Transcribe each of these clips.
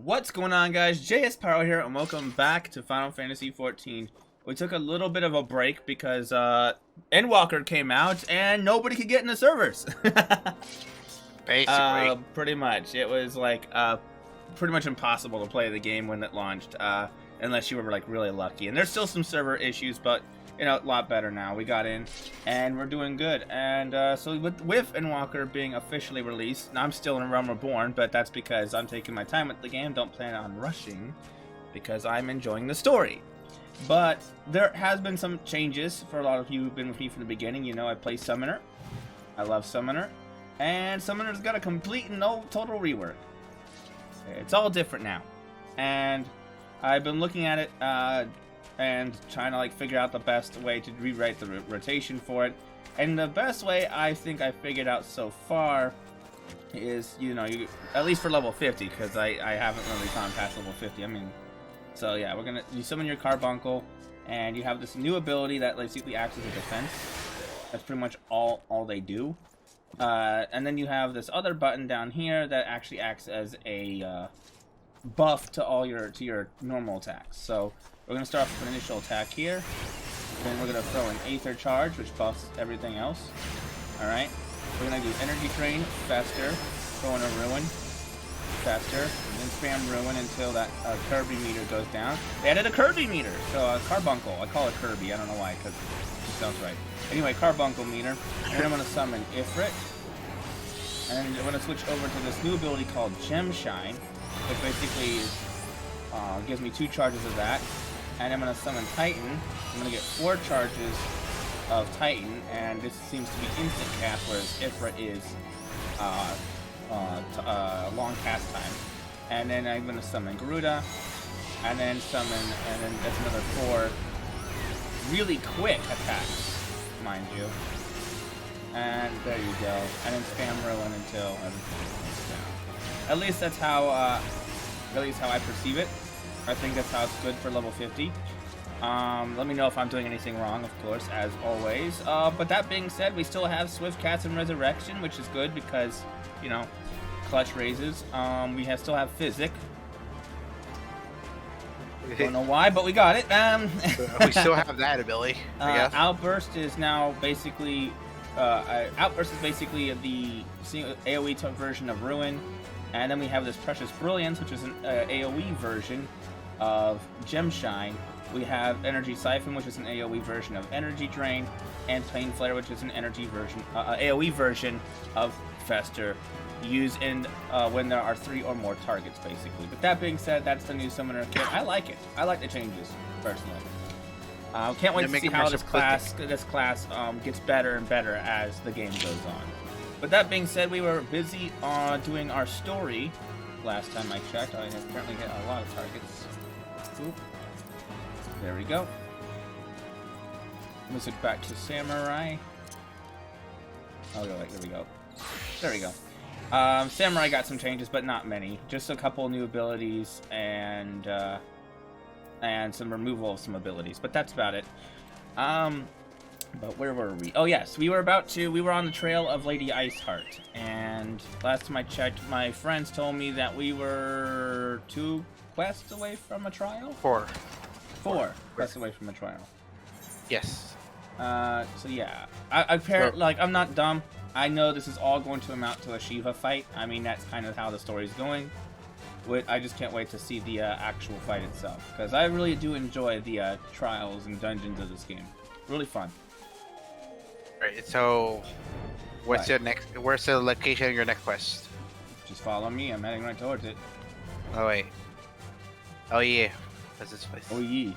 What's going on, guys? JS Pyro here, and welcome back to Final Fantasy XIV. We took a little bit of a break because Endwalker came out and nobody could get in the servers. Basically. Pretty much. It was like pretty much impossible to play the game when it launched, unless you were like really lucky. And there's still some server issues, but you know, a lot better now. We got in, and we're doing good. And so with Endwalker being officially released, I'm still in Realm Reborn, but that's because I'm taking my time with the game. Don't plan on rushing, because I'm enjoying the story. But there has been some changes for a lot of you who've been with me from the beginning. You know, I play Summoner. I love Summoner. And Summoner's got a complete and total rework. It's all different now. And I've been looking at it, and trying to like figure out the best way to rewrite the rotation for it. And the best way I think I figured out so far is, you know, at least for level 50, because I haven't really gone past level 50. I mean, so yeah, you summon your Carbuncle, and you have this new ability that basically acts as a defense. That's pretty much all they do. And then you have this other button down here that actually acts as a buff to your normal attacks. So we're going to start off with an initial attack here. Then we're going to throw an Aether Charge, which buffs everything else. Alright. We're going to do Energy Drain, faster. Throw in a Ruin, faster. And then spam Ruin until that Kirby meter goes down. They added a Kirby meter! So Carbuncle. I call it Kirby. I don't know why, because it just sounds right. Anyway, Carbuncle meter. And then I'm going to summon Ifrit. And then I'm going to switch over to this new ability called Gem Shine, which basically gives me 2 charges of that. And I'm going to summon Titan. I'm going to get 4 charges of Titan, and this seems to be instant cast, whereas Ifrit is long cast time. And then I'm going to summon Garuda, and then that's another 4 really quick attacks, mind you. And there you go. And then spam Ruin until everything is down. At least that's how I perceive it. I think that's how it's good for level 50. Let me know if I'm doing anything wrong, of course, as always. But that being said, we still have Swift Cats and Resurrection, which is good because, you know, clutch raises. We still have Physic. Don't know why, but we got it. We still have that ability, I guess. Outburst is now basically... Outburst is basically the AoE version of Ruin. And then we have this Precious Brilliance, which is an AoE version of Gem Shine. We have Energy Siphon, which is an AoE version of Energy Drain, and Plane Flare, which is an AoE version of Fester, used in when there are 3 or more targets, basically. But that being said, that's the new Summoner kit. I like it. I like the changes, personally. Can't wait to see how this class gets better and better as the game goes on. But that being said, we were busy doing our story last time I checked. I apparently hit a lot of targets. Oop. There we go. Let's look back to Samurai. Oh, there we go. There we go. Samurai got some changes, but not many. Just a couple new abilities and some removal of some abilities. But that's about it. But where were we? Oh yes, we were on the trail of Lady Iceheart, and last time I checked, my friends told me that we were 2 quests away from a trial? 4 quests away from a trial. Yes. So yeah, I'm not dumb. I know this is all going to amount to a Shiva fight. I mean, that's kind of how the story's going. I just can't wait to see the actual fight itself, because I really do enjoy the trials and dungeons of this game. Really fun. Right, so where's the location of your next quest? Just follow me, I'm heading right towards it. Oh wait. Oh yeah. What's this place? Oh yeah.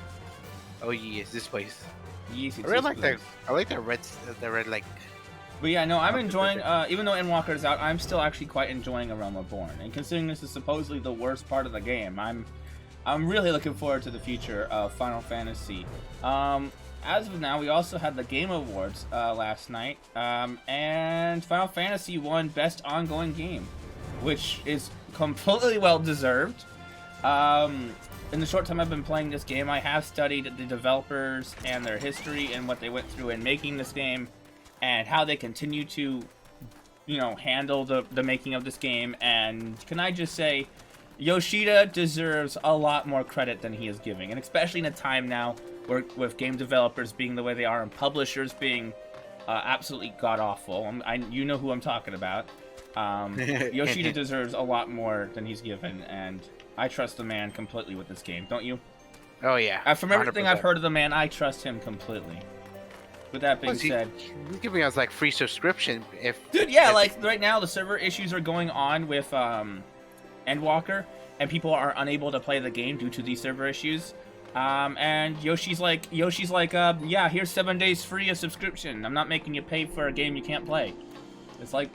Oh yeah, it's this place. Yes, it's I really this like place. the red like. But yeah, no, I'm enjoying, even though Endwalker is out, I'm still actually quite enjoying A Realm Reborn. And considering this is supposedly the worst part of the game, I'm really looking forward to the future of Final Fantasy. As of now, we also had the Game Awards last night, and Final Fantasy won Best Ongoing Game, which is completely well-deserved. In the short time I've been playing this game, I have studied the developers and their history and what they went through in making this game, and how they continue to, you know, handle the making of this game. And can I just say, Yoshida deserves a lot more credit than he is giving, and especially in a time now where with game developers being the way they are and publishers being absolutely god-awful. You know who I'm talking about. Yoshida deserves a lot more than he's given, and I trust the man completely with this game, don't you? Oh yeah. From everything 100%. I've heard of the man, I trust him completely. With that being said, he's giving us like free subscription if. Dude, yeah, like right now the server issues are going on with Endwalker, and people are unable to play the game due to these server issues. And Yoshi's like, yeah, here's 7 days free of subscription. I'm not making you pay for a game you can't play. It's like,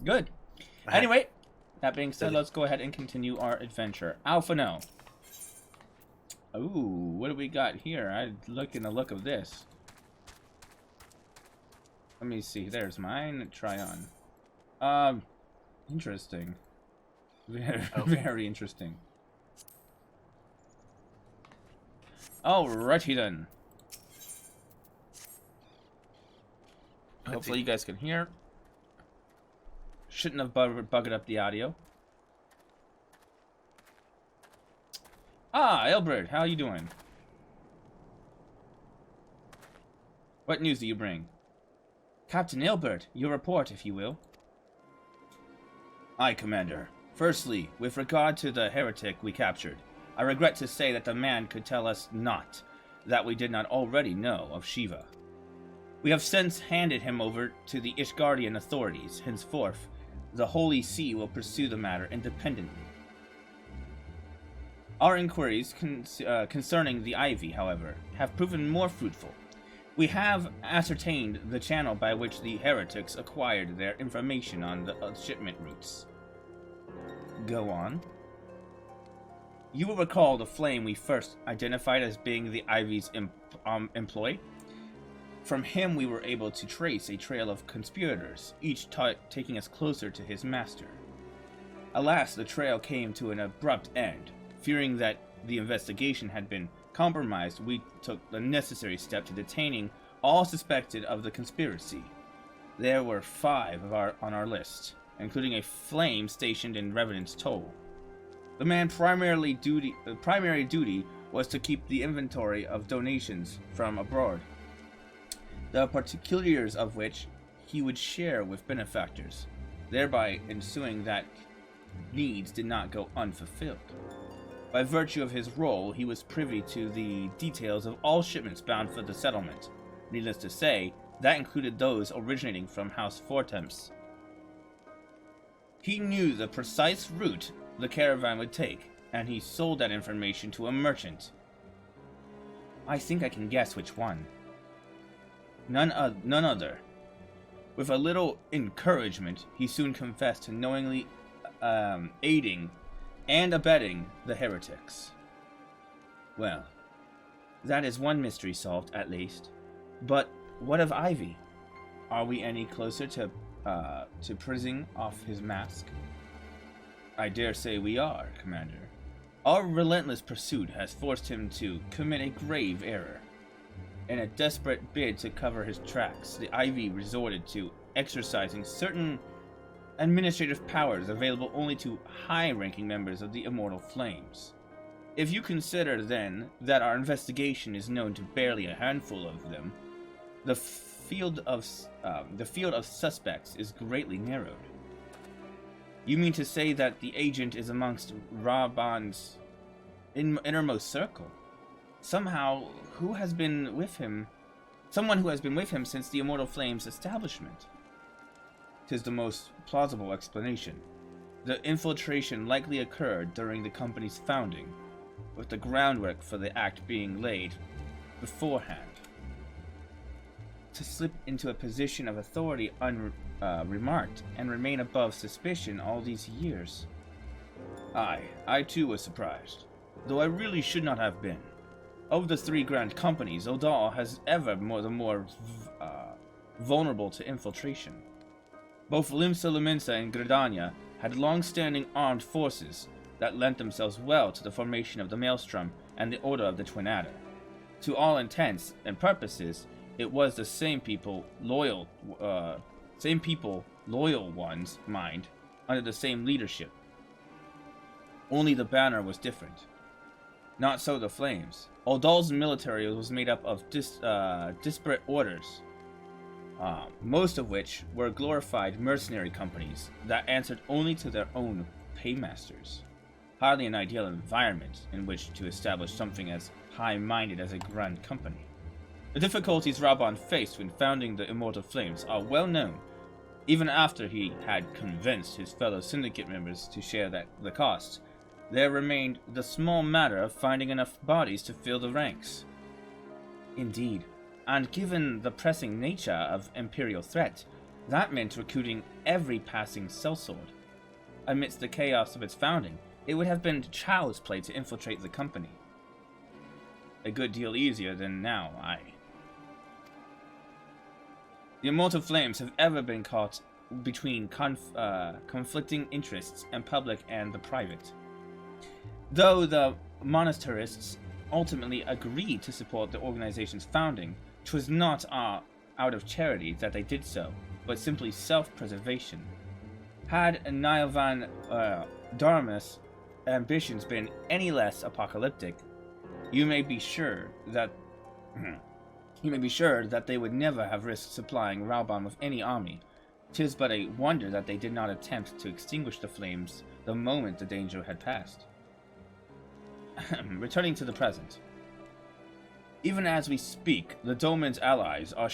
good. Anyway, that being said, let's go ahead and continue our adventure. Alpha no. Ooh, what do we got here? I'm looking the look of this. Let me see. There's mine. Try on. Interesting. Very interesting. Alrighty then. Hopefully you guys can hear. Shouldn't have bugged up the audio. Ah, Elbert, how you doing? What news do you bring? Captain Elbert, your report, if you will. Aye, Commander. Firstly, with regard to the heretic we captured, I regret to say that the man could tell us naught that we did not already know of Shiva. We have since handed him over to the Ishgardian authorities. Henceforth, the Holy See will pursue the matter independently. Our inquiries concerning the Ivy, however, have proven more fruitful. We have ascertained the channel by which the heretics acquired their information on the shipment routes. Go on. You will recall the flame we first identified as being the Ivy's employ. From him we were able to trace a trail of conspirators, each taking us closer to his master. Alas, the trail came to an abrupt end. Fearing that the investigation had been compromised, we took the necessary step to detaining all suspected of the conspiracy. There were 5 on our list, including a flame stationed in Revenant's Toll. The man's primary duty was to keep the inventory of donations from abroad, the particulars of which he would share with benefactors, thereby ensuring that needs did not go unfulfilled. By virtue of his role, he was privy to the details of all shipments bound for the settlement. Needless to say, that included those originating from House Fortemps. He knew the precise route the caravan would take, and he sold that information to a merchant. I think I can guess which one. None other. With a little encouragement, he soon confessed to knowingly aiding and abetting the heretics. Well, that is one mystery solved, at least. But what of Ivy? Are we any closer to prizzing off his mask? I dare say we are, Commander. Our relentless pursuit has forced him to commit a grave error. In a desperate bid to cover his tracks, the Ivy resorted to exercising certain administrative powers available only to high-ranking members of the Immortal Flames. If you consider, then, that our investigation is known to barely a handful of them, the field of suspects is greatly narrowed. You mean to say that the agent is amongst Raban's innermost circle? Someone who has been with him since the Immortal Flames' establishment. 'Tis the most plausible explanation. The infiltration likely occurred during the company's founding, with the groundwork for the act being laid beforehand. To slip into a position of authority unremarked and remain above suspicion all these years. I too was surprised, though I really should not have been. Of the 3 grand companies, Odal has ever the more vulnerable to infiltration. Both Limsa Lumensa and Gridania had long-standing armed forces that lent themselves well to the formation of the Maelstrom and the Order of the Twin Adder. To all intents and purposes, it was the same people, loyal ones, mind, under the same leadership. Only the banner was different. Not so the flames. Aldal's military was made up of disparate orders, most of which were glorified mercenary companies that answered only to their own paymasters. Hardly an ideal environment in which to establish something as high-minded as a grand company. The difficulties Raban faced when founding the Immortal Flames are well known, even after he had convinced his fellow syndicate members to share the cost. There remained the small matter of finding enough bodies to fill the ranks. Indeed, and given the pressing nature of Imperial threat, that meant recruiting every passing sellsword. Amidst the chaos of its founding, it would have been child's play to infiltrate the company. A good deal easier than now, aye. The Immortal Flames have ever been caught between conflicting interests and public and the private. Though the monasterists ultimately agreed to support the organization's founding, 'twas not out of charity that they did so, but simply self-preservation. Had Niovan Dharma's ambitions been any less apocalyptic, you may be sure that they would never have risked supplying Raban with any army. 'Tis but a wonder that they did not attempt to extinguish the flames the moment the danger had passed. Returning to the present. Even as we speak, the Dolmen's allies are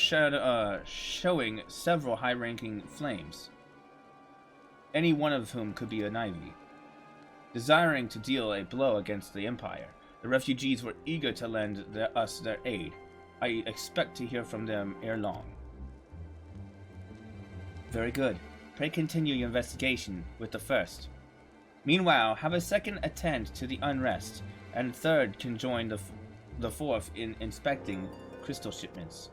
showing several high-ranking flames, any one of whom could be an Ivy. Desiring to deal a blow against the Empire, the refugees were eager to lend us their aid. I expect to hear from them ere long. Very good. Pray continue your investigation with the first. Meanwhile, have a second attend to the unrest, and third can join the fourth in inspecting crystal shipments.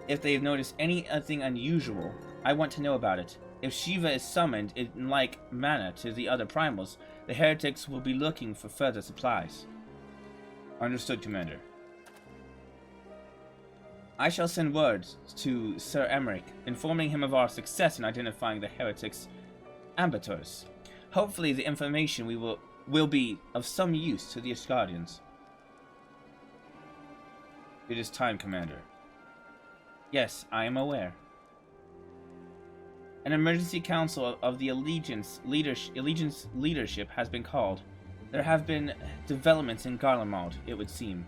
If they have noticed anything unusual, I want to know about it. If Shiva is summoned in like manner to the other primals, the heretics will be looking for further supplies. Understood, Commander. I shall send word to Sir Emmerich, informing him of our success in identifying the heretics' ambassadors. Hopefully the information will be of some use to the Asgardians. It is time, Commander. Yes, I am aware. An emergency council of the Allegiance leadership has been called. There have been developments in Garlemald, it would seem.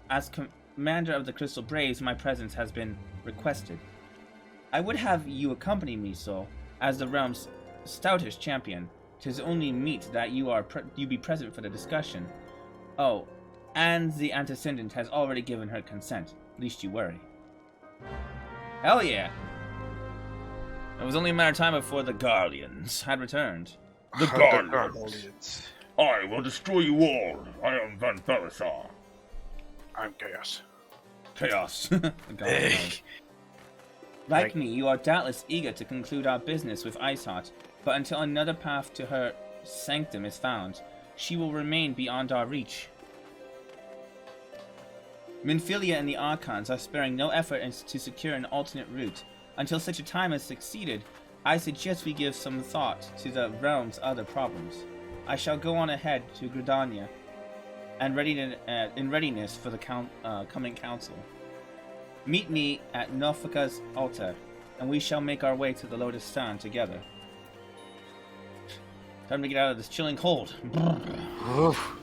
As commander of the Crystal Braves, my presence has been requested. I would have you accompany me, Sol, as the realm's stoutest champion. 'Tis only meet that you be present for the discussion. Oh, and the antecedent has already given her consent. Least you worry. Hell yeah! It was only a matter of time before the Guardians had returned. The Guardians. I will destroy you all. I am Van Belisar. I'm Chaos. Chaos. The Guardians. Like me, you are doubtless eager to conclude our business with Iceheart, but until another path to her sanctum is found, she will remain beyond our reach. Minfilia and the Archons are sparing no effort to secure an alternate route. Until such a time has succeeded, I suggest we give some thought to the realm's other problems. I shall go on ahead to Gridania and in readiness for the coming council. Meet me at Norfolka's altar, and we shall make our way to the Lotus Stand together. Time to get out of this chilling cold. Oof.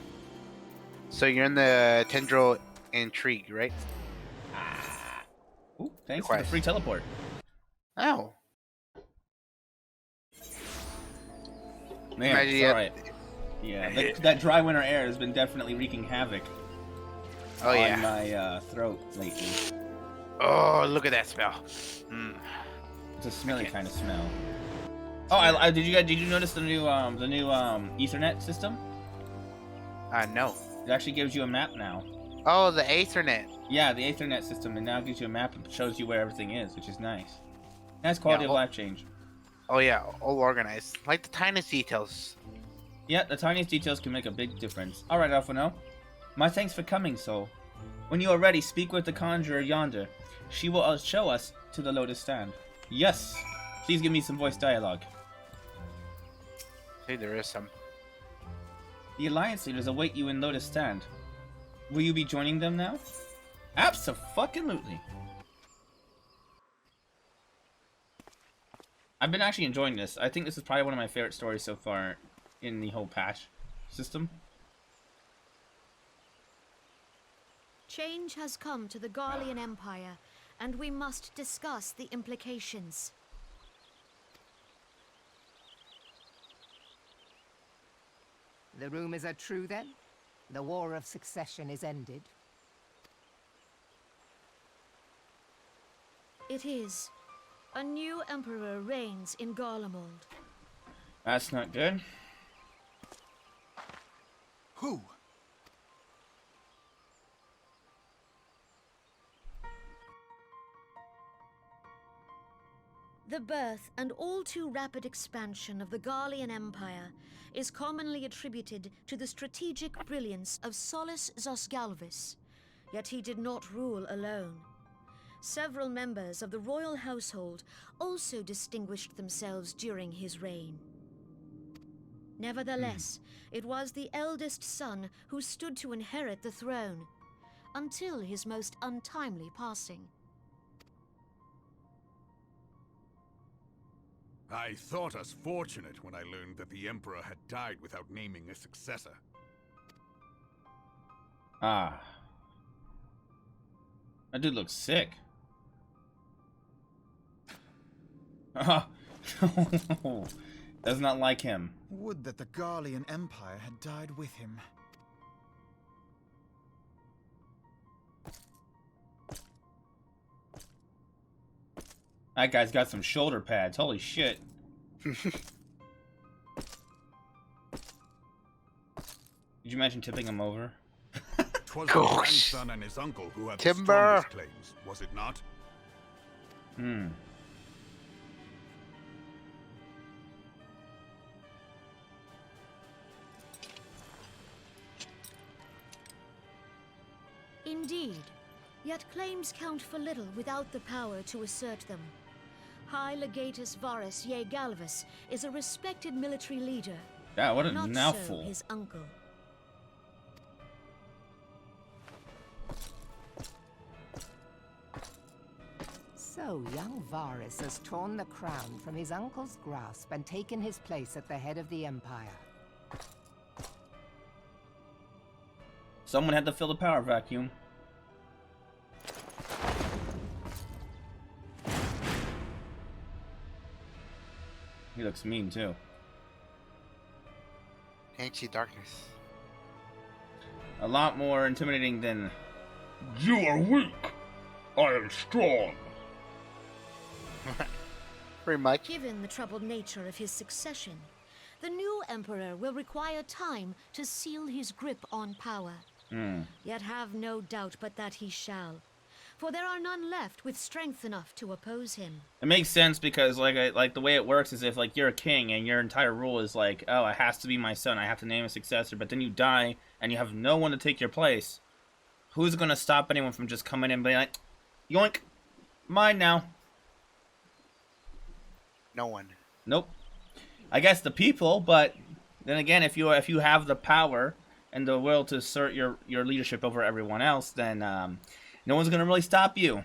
So you're in the Tendril Intrigue, right? Ooh, thanks for the free teleport. Oh. Man, it's alright. Yeah, that dry winter air has been definitely wreaking havoc on my throat lately. Oh, look at that smell. It's a smelly kind of smell. Oh, did you notice the new Ethernet system? No. It actually gives you a map now. Oh, the Ethernet. Yeah, the Ethernet system, and now gives you a map and shows you where everything is, which is nice. Nice quality of life change. Oh yeah, all organized, like the tiniest details. Yeah, the tiniest details can make a big difference. All right, Alphano. My thanks for coming, Sol. When you are ready, speak with the conjurer yonder. She will show us to the Lotus Stand. Yes. Please give me some voice dialogue. think there is some. The Alliance leaders await you in Lotus Stand. Will you be joining them now? Abso-fucking-lutely. I've been actually enjoying this. I think this is probably one of my favorite stories so far in the whole patch system. Change has come to the Garlean Empire, and we must discuss the implications. The rumors are true, then? The War of Succession is ended? It is. A new emperor reigns in Garlemald. That's not good. Who? The birth and all too rapid expansion of the Garlean Empire is commonly attributed to the strategic brilliance of Solus Zosgalvis, yet he did not rule alone. Several members of the royal household also distinguished themselves during his reign. Nevertheless, it was the eldest son who stood to inherit the throne, until his most untimely passing. I thought us fortunate when I learned that the Emperor had died without naming a successor. Ah. That dude looks sick. Does not like him. Would that the Garlean Empire had died with him. That guy's got some shoulder pads. Holy shit. Did you imagine tipping him over? 'Twas the grandson and his uncle who had the Timber! strongest claims, was it not? Hmm. Indeed, yet claims count for little without the power to assert them. High Legatus Varus Ye Galvus is a respected military leader. Yeah, what a Not mouthful. so his uncle. So, young Varus has torn the crown from his uncle's grasp and taken his place at the head of the Empire. Someone had to fill the power vacuum. He looks mean too. Ancient darkness. A lot more intimidating than... You are weak. I am strong. Pretty much. Given the troubled nature of his succession, the new emperor will require time to seal his grip on power. Yet have no doubt but that he shall, for there are none left with strength enough to oppose him. It makes sense because like the way it works is if like you're a king and your entire rule is like, oh, it has to be my son, I have to name a successor, but then you die and you have no one to take your place. Who's gonna stop anyone from just coming in and being like, yoink, mine now? No one. Nope. I guess the people, but then again, if you have the power and the will to assert your leadership over everyone else, then no one's gonna really stop you.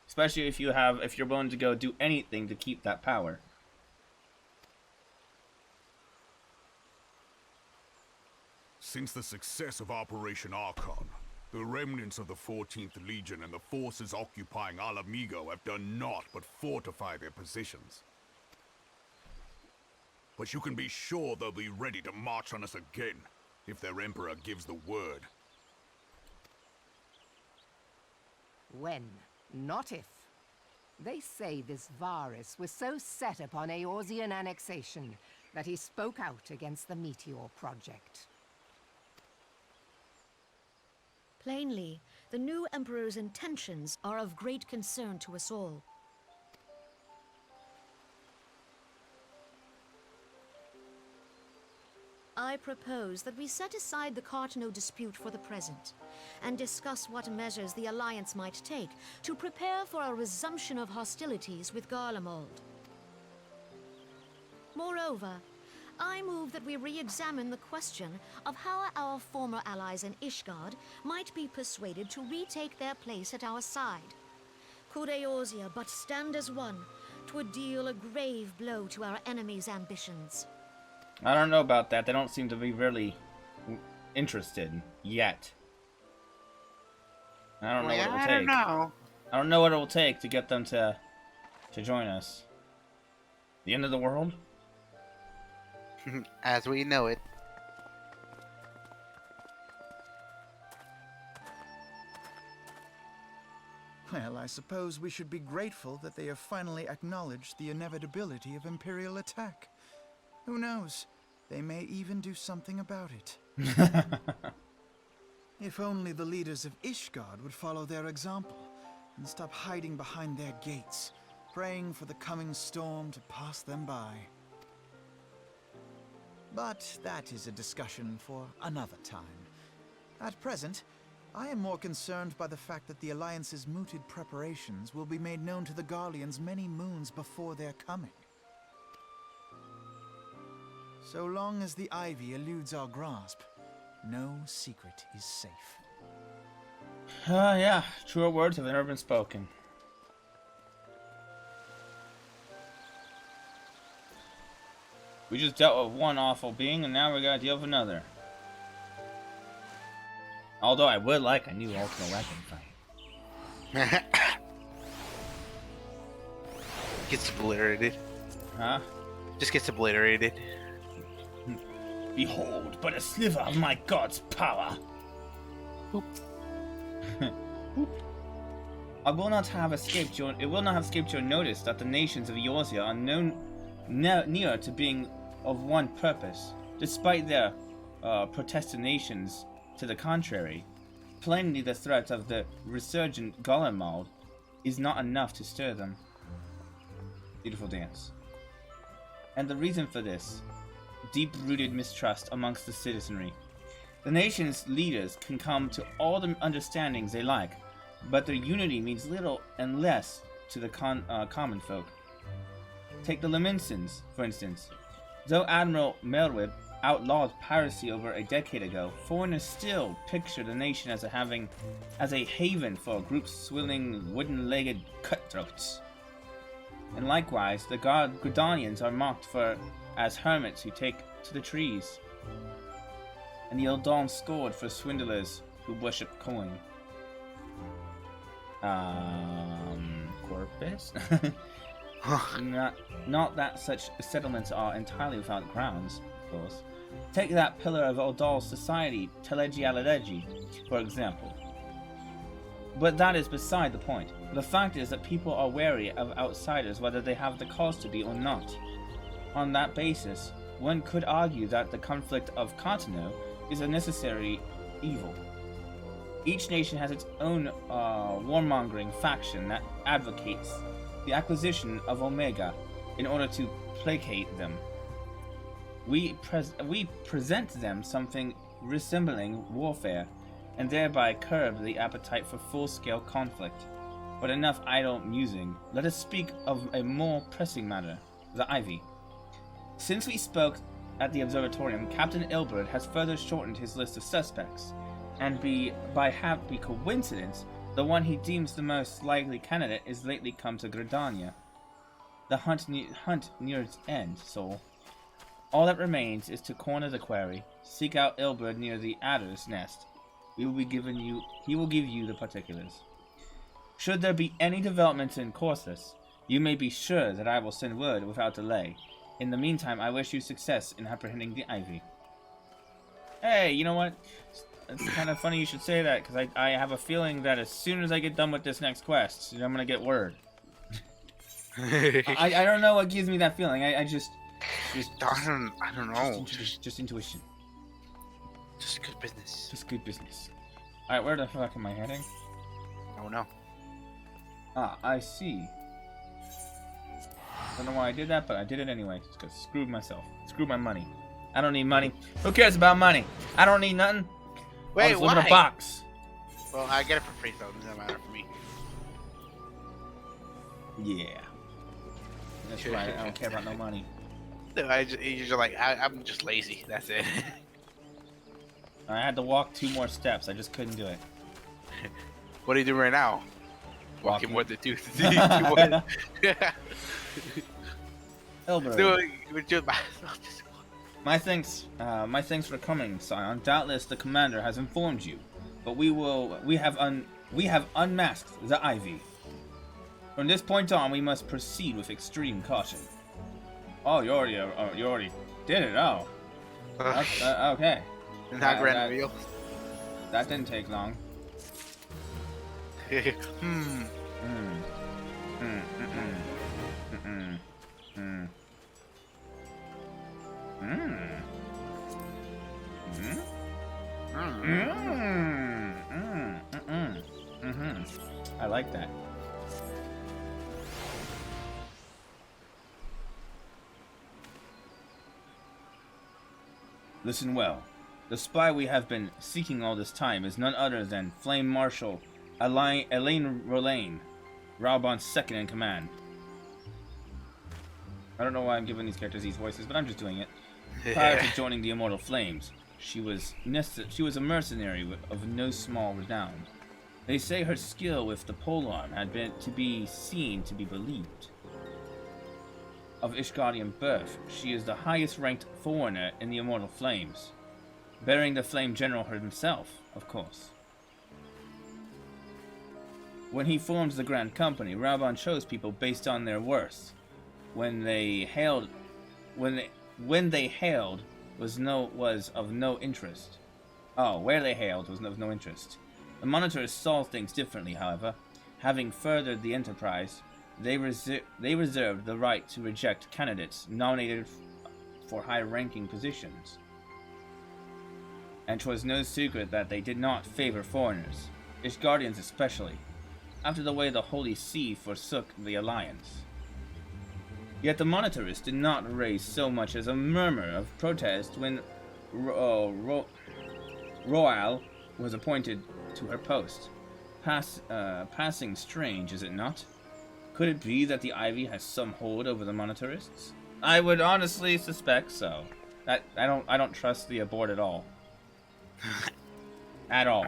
Especially if you're willing to go do anything to keep that power. Since the success of Operation Archon, the remnants of the 14th Legion and the forces occupying Alamigo have done naught but fortify their positions. But you can be sure they'll be ready to march on us again, if their Emperor gives the word. When, not if. They say this Varus was so set upon Eorzean annexation that he spoke out against the Meteor Project. Plainly, the new emperor's intentions are of great concern to us all. I propose that we set aside the Cartano dispute for the present, and discuss what measures the Alliance might take to prepare for a resumption of hostilities with Garlemald. Moreover, I move that we re-examine the question of how our former allies in Ishgard might be persuaded to retake their place at our side. Could Eorzea but stand as one, 'twould deal a grave blow to our enemies' ambitions. I don't know about that. They don't seem to be really interested yet. I don't know what it will take. I don't know. I don't know what it will take to get them to join us. The end of the world? As we know it. Well, I suppose we should be grateful that they have finally acknowledged the inevitability of Imperial attack. Who knows? They may even do something about it. If only the leaders of Ishgard would follow their example and stop hiding behind their gates, praying for the coming storm to pass them by. But that is a discussion for another time. At present, I am more concerned by the fact that the Alliance's mooted preparations will be made known to the Garleans many moons before their coming. So long as the Ivy eludes our grasp, no secret is safe. Yeah, truer words have never been spoken. We just dealt with one awful being, and now we gotta deal with another. Although I would like a new ultimate weapon fight. Gets obliterated. Huh? Just gets obliterated. Behold, but a sliver of my god's power. Boop. It will not have escaped your notice that the nations of Eorzea are near to being of one purpose, despite their protestations to the contrary. Plainly, the threat of the resurgent Golemald is not enough to stir them. Beautiful dance. And the reason for this: deep-rooted mistrust amongst the citizenry. The nation's leaders can come to all the understandings they like, but their unity means little and less to the common folk. Take the Leminsons, for instance. Though Admiral Merwib outlawed piracy over a decade ago, foreigners still picture the nation as a haven for groups swilling wooden-legged cutthroats. And likewise, the Gridanians are mocked as hermits who take to the trees, and the Eldon scored for swindlers who worship coin. Corpus? Not that such settlements are entirely without grounds, of course. Take that pillar of Eldol's society, Teleji Aladeji, for example. But that is beside the point. The fact is that people are wary of outsiders whether they have the cause to be or not. On that basis, one could argue that the conflict of Contino is a necessary evil. Each nation has its own warmongering faction that advocates the acquisition of Omega in order to placate them. We present them something resembling warfare, and thereby curb the appetite for full-scale conflict. But enough idle musing. Let us speak of a more pressing matter, the Ivy. Since we spoke at the observatorium, Captain Ilberd has further shortened his list of suspects, and by happy coincidence, the one he deems the most likely candidate is lately come to Gridania. The hunt near its end, Soul. All that remains is to corner the quarry, seek out Ilberd near the Adder's Nest. He will give you the particulars. Should there be any developments in Corsus, you may be sure that I will send word without delay. In the meantime, I wish you success in apprehending the Ivy. Hey, you know what? It's kind of funny you should say that, because I have a feeling that as soon as I get done with this next quest, I'm going to get word. I don't know what gives me that feeling. I just I don't know. Just intuition. Just good business. Just good business. Alright, where the fuck am I heading? Oh no. Ah, I see. Don't know why I did that, but I did it anyway. Just cause screwed myself. Screwed my money. I don't need money. Who cares about money? I don't need nothing. Wait, I'll just live in why? a box. Well, I get it for free, so it doesn't matter for me. Yeah. That's right. I don't care about no money. No, you're just like, I'm just lazy. That's it. I had to walk 2 more steps. I just couldn't do it. What are you doing right now? Walking Walking. more than 2 more. Elbert. No, we're just- My thanks for coming, Scion. Doubtless the commander has informed you, but we have unmasked the Ivy. From this point on, we must proceed with extreme caution. Oh, you already did it. Oh, okay. Not grand reveal. That didn't take long. I like that. Listen well. The spy we have been seeking all this time is none other than Flame Marshal Elaine Rolane, Raubon's second in command. I don't know why I'm giving these characters these voices, but I'm just doing it. Prior to joining the Immortal Flames, she was a mercenary of no small renown. They say her skill with the polearm had been to be seen to be believed. Of Ishgardian birth, she is the highest ranked foreigner in the Immortal Flames, bearing the Flame General himself, of course. When he formed the Grand Company, Raubon chose people based on their worth. When they hailed was of no interest. Oh, where they hailed was of no interest. The monitors saw things differently, however. Having furthered the enterprise, they reserved the right to reject candidates nominated for high-ranking positions. And 'twas no secret that they did not favor foreigners, Ishgardians especially, after the way the Holy See forsook the Alliance. Yet the Monitarists did not raise so much as a murmur of protest when Roal was appointed to her post. Passing strange, is it not? Could it be that the Ivy has some hold over the Monitarists? I would honestly suspect so. I don't trust the Abort at all. At all.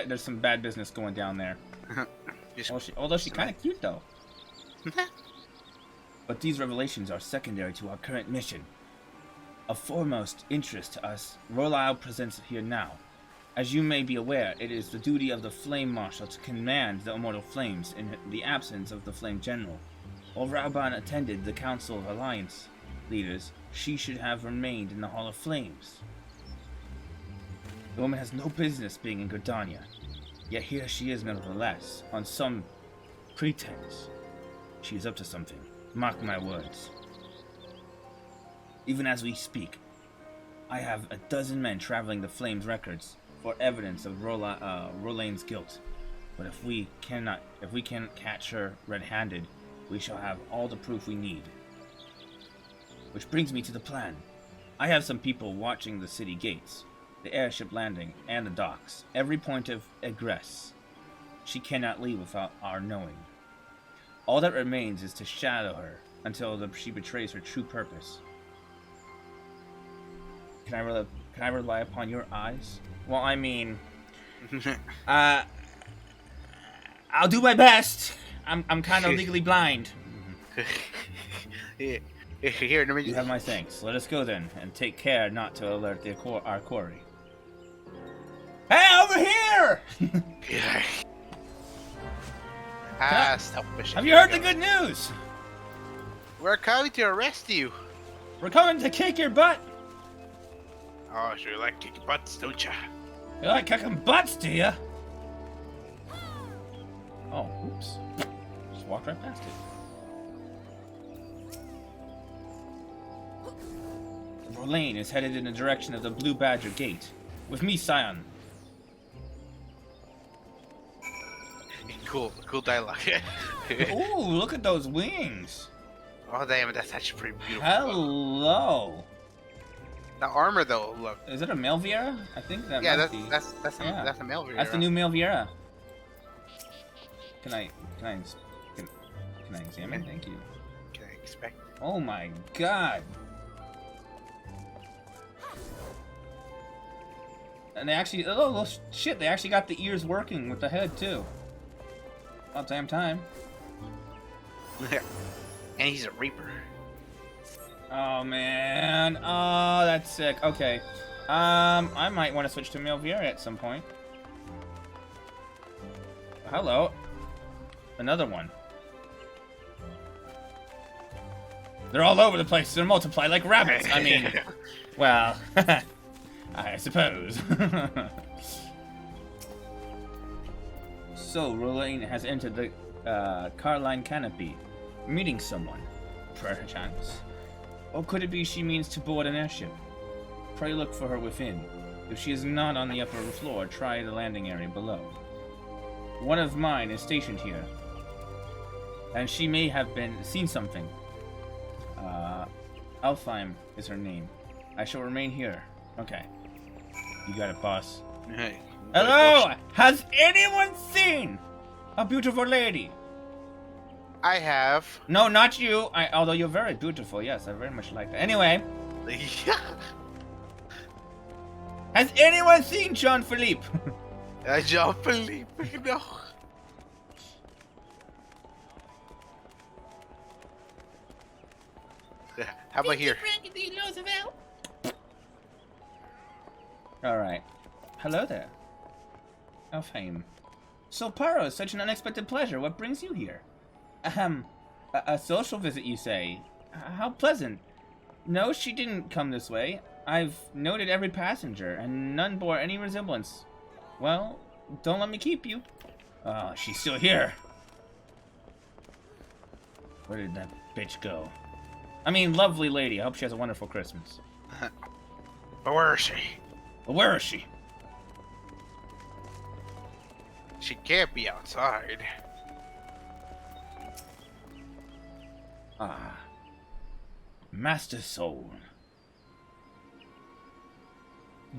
There's some bad business going down there. Although she's kind of cute though. But these revelations are secondary to our current mission. Of foremost interest to us, Rolisle presents here now. As you may be aware, it is the duty of the Flame Marshal to command the Immortal Flames in the absence of the Flame General. While Raubon attended the Council of Alliance leaders, she should have remained in the Hall of Flames. The woman has no business being in Gridania, yet here she is nevertheless, on some pretense. She is up to something. Mark my words. Even as we speak, I have a dozen men traveling the Flames records for evidence of Rolane's guilt. But if we can't catch her red-handed, we shall have all the proof we need. Which brings me to the plan. I have some people watching the city gates, the airship landing, and the docks. Every point of egress. She cannot leave without our knowing. All that remains is to shadow her until she betrays her true purpose. Can I rely upon your eyes? Well, I mean, I'll do my best. I'm kind of legally blind. Here, let me You just... have my thanks. Let us go then, and take care not to alert our quarry. Hey, over here! Stop pushing. Have you heard the good news? We're coming to arrest you. We're coming to kick your butt. Oh, sure, you like kicking butts, don't ya? You like kicking butts, do you? Oh, oops. Just walked right past it. Rolane is headed in the direction of the Blue Badger Gate. With me, Scion. Cool dialogue. Ooh, look at those wings. Oh, damn, that's actually pretty beautiful. Hello. The armor, though, look. Is it a Melviera? I think that Yeah, might be. that's a Melviera. That's the new Melviera. Can I examine? Thank you. Can I expect? Oh my god. And they actually, oh well, shit, they actually got the ears working with the head too. About damn time. And he's a reaper. Oh man, oh that's sick. Okay, I might want to switch to Melviera at some point. Hello, another one. They're all over the place. They're multiplied like rabbits. I mean, well, I suppose. So, Roland has entered the Carline Canopy, meeting someone, perchance. Or could it be she means to board an airship? Pray look for her within. If she is not on the upper floor, try the landing area below. One of mine is stationed here, and she may have seen something. Alfheim is her name. I shall remain here. Okay. You got it, boss. Hey. Hello! Has anyone seen a beautiful lady? I have. No, not you. Although you're very beautiful. Yes, I very much like that. Anyway, Yeah. has anyone seen Jean Philippe? Jean-Philippe. No. How about here? Alright. Hello there. Alfheim. So, Paro, such an unexpected pleasure. What brings you here? A social visit, you say? How pleasant. No, she didn't come this way. I've noted every passenger, and none bore any resemblance. Well, don't let me keep you. Oh, she's still here. Where did that bitch go? I mean, lovely lady. I hope she has a wonderful Christmas. But where is she? But where is she? She can't be outside. Ah. Master Soul.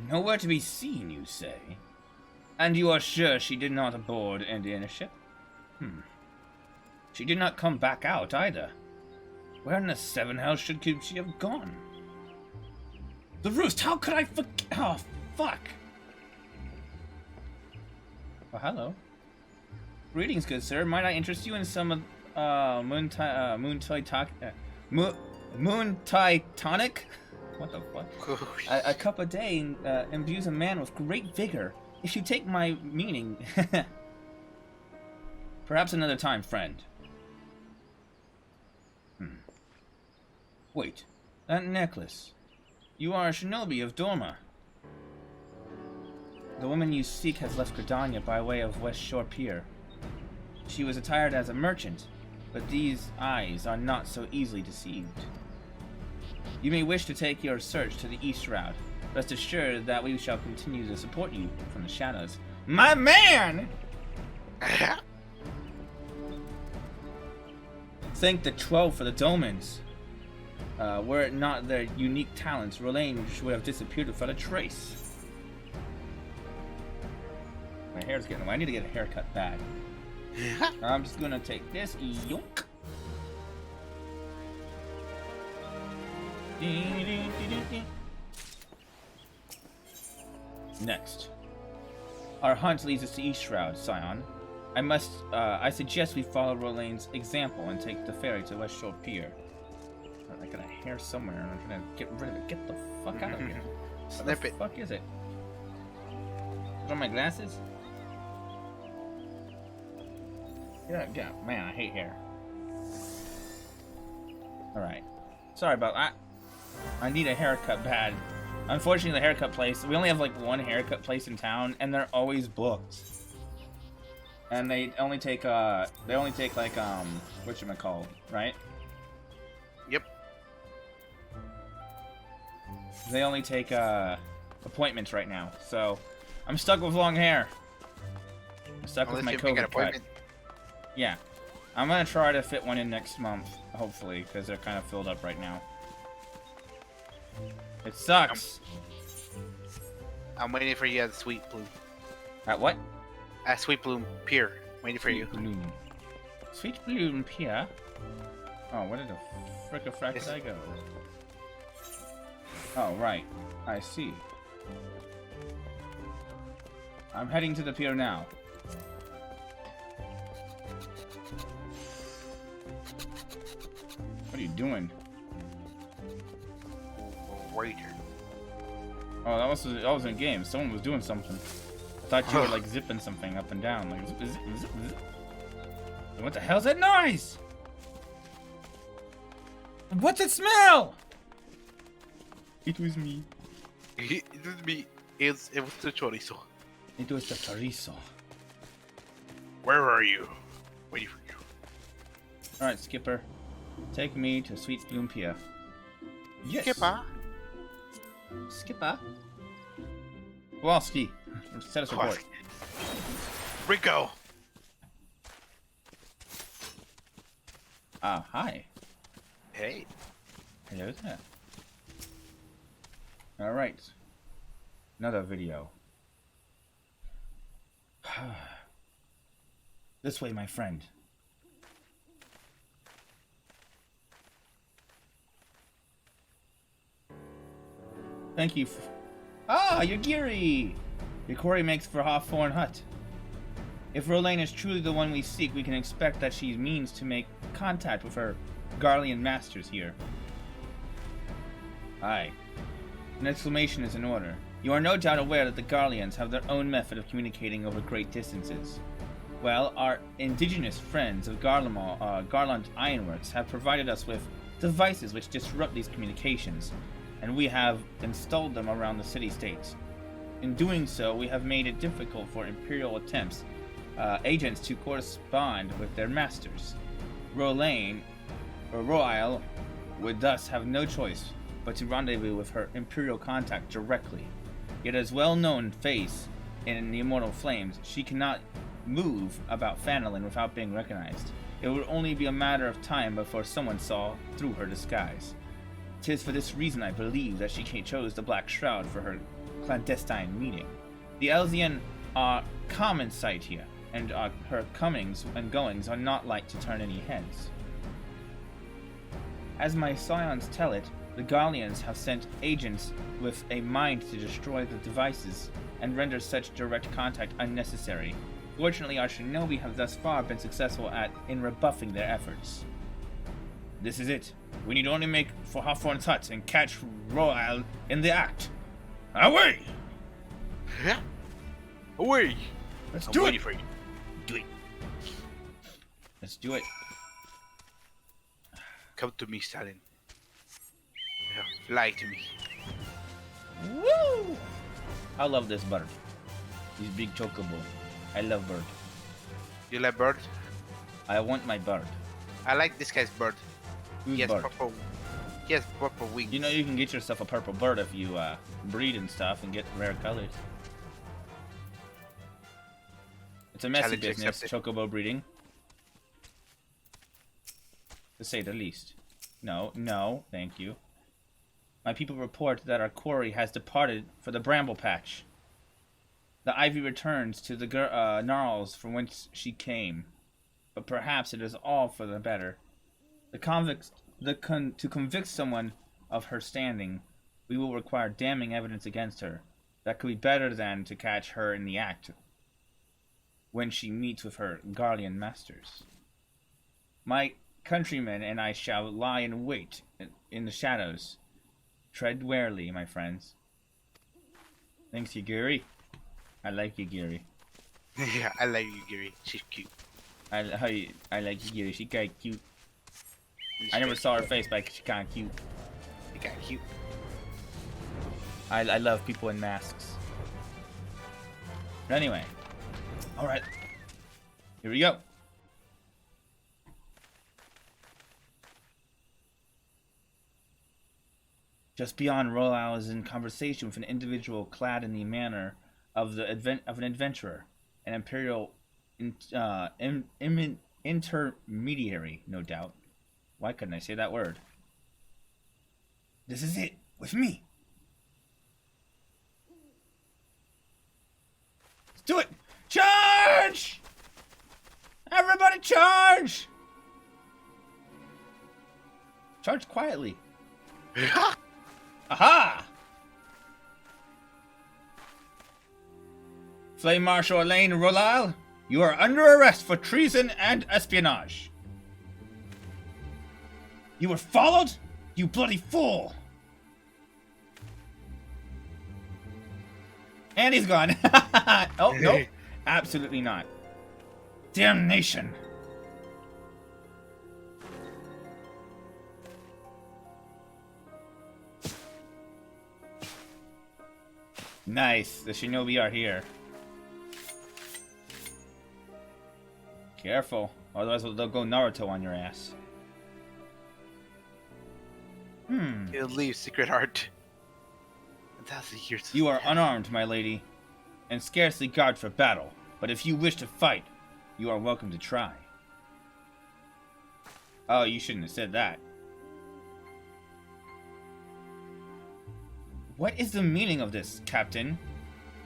Nowhere to be seen, you say? And you are sure she did not board any ship? She did not come back out, either. Where in the seven hells should she have gone? The roost! How could I forget? Oh, fuck! Well, hello. Greetings, good sir. Might I interest you in some of Moon Titanic? What the fuck? A cup a day imbues a man with great vigor. If you take my meaning. Perhaps another time, friend. Wait, that necklace. You are a shinobi of Dorma. The woman you seek has left Gridania by way of West Shore Pier. She was attired as a merchant, but these eyes are not so easily deceived. You may wish to take your search to the east route. Rest assured that we shall continue to support you from the shadows. My man! Thank the 12 for the Domans. Were it not their unique talents, Rolange would have disappeared without a trace. My hair's getting away. I need to get a haircut bad. I'm just gonna take this. Yoink. Next. Our hunt leads us to East Shroud, Scion. I suggest we follow Rolange's example and take the ferry to West Shore Pier. I got a hair somewhere and I'm trying to get rid of it. Get the fuck out of here. Snip it. What the fuck is it? Is it on my glasses? Yeah, man, I hate hair. Alright. Sorry about that. I need a haircut bad. Unfortunately, the haircut place, we only have like one haircut place in town, and they're always booked. And they only take like, whatchamacallit, right? Yep. They only take, appointments right now, so I'm stuck with long hair. I'm stuck with my COVID cut. Yeah. I'm gonna try to fit one in next month, hopefully, because they're kind of filled up right now. It sucks. I'm waiting for you at the Sweet Bloom. At what? At Sweet Bloom Pier. Waiting for you. Bloom. Sweet Bloom Pier? Oh, where did the frick-a-frack did I go? Oh, right. I see. I'm heading to the pier now. What are you doing? Waiter. Oh, that was in game. Someone was doing something. I thought you were like zipping something up and down. Like zip, zip, zip, zip. What the hell's that noise? What's it smell? It was me. It was me. It was the chorizo. It was the chorizo. Where are you? Waiting for you. Alright, Skipper. Take me to Sweet Spoon Pier. Yes. Skipper. Kowalski. Set us report. Rico. Hi. Hey. Hello there. Alright. Another video. This way, my friend. Thank you. Yagiri! Your quarry makes for Hawthorne Hut. If Rolaine is truly the one we seek, we can expect that she means to make contact with her Garlean masters here. Aye. An exclamation is in order. You are no doubt aware that the Garleans have their own method of communicating over great distances. Well, our indigenous friends of Garland Ironworks have provided us with devices which disrupt these communications, and we have installed them around the city-states. In doing so, we have made it difficult for Imperial agents to correspond with their masters. Roisle would thus have no choice but to rendezvous with her Imperial contact directly. Yet as well-known face in the Immortal Flames, she cannot move about Phandelin without being recognized. It would only be a matter of time before someone saw through her disguise. 'Tis for this reason I believe that she chose the Black Shroud for her clandestine meeting. The Elzian are common sight here, and her comings and goings are not like to turn any heads. As my scions tell it, the Garleans have sent agents with a mind to destroy the devices and render such direct contact unnecessary. Fortunately, our shinobi have thus far been successful in rebuffing their efforts. This is it. We need only make for Hawthorne's hut and catch Royal in the act. Away! Yeah. Away! Let's I'm do waiting it! for you. Do it. Let's do it. Come to me, Stalin. Yeah, lie to me. Woo! I love this bird. He's big chocobo. I love bird. You like bird? I want my bird. I like this guy's bird. Who's He has bird? purple. He has purple wings. You know you can get yourself a purple bird if you breed and stuff and get rare colors. It's a messy Challenge business, accepted. chocobo breeding. To say the least. No, thank you. My people report that our quarry has departed for the Bramble Patch. The ivy returns to the gnarls from whence she came, but perhaps it is all for the better. To convict someone of her standing, we will require damning evidence against her. That could be better than to catch her in the act when she meets with her Garlean masters. My countrymen and I shall lie in wait in the shadows. Tread warily, my friends. Thanks, Yagiri. I like Yagiri. Yeah, I like you, Gary. She's cute. I like Yagiri. She kinda cute. I never saw her face, but she's kinda cute. She got cute. I love people in masks. But anyway. Alright. Here we go. Just beyond Royal is in conversation with an individual clad in the manner of an adventurer, an imperial intermediary, no doubt. Why couldn't I say that word? This is it, with me. Let's do it! Charge! Everybody charge! Charge quietly. Aha! Flame Marshal Elaine Rolal, you are under arrest for treason and espionage. You were followed? You bloody fool! And he's gone. Oh, nope. Absolutely not. Damnation. Nice. The shinobi are here. Careful. Otherwise they'll go Naruto on your ass. He'll leave Secret Heart. 1,000 years. You are unarmed, my lady, and scarcely guard for battle. But if you wish to fight, you are welcome to try. Oh, you shouldn't have said that. What is the meaning of this, Captain?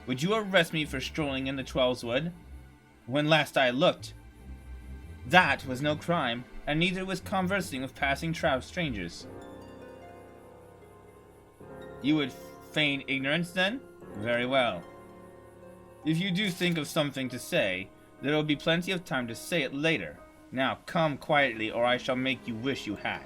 Would you arrest me for strolling in the Twelveswood? When last I looked, that was no crime, and neither was conversing with passing strangers. You would feign ignorance, then? Very well. If you do think of something to say, there will be plenty of time to say it later. Now come quietly, or I shall make you wish you had.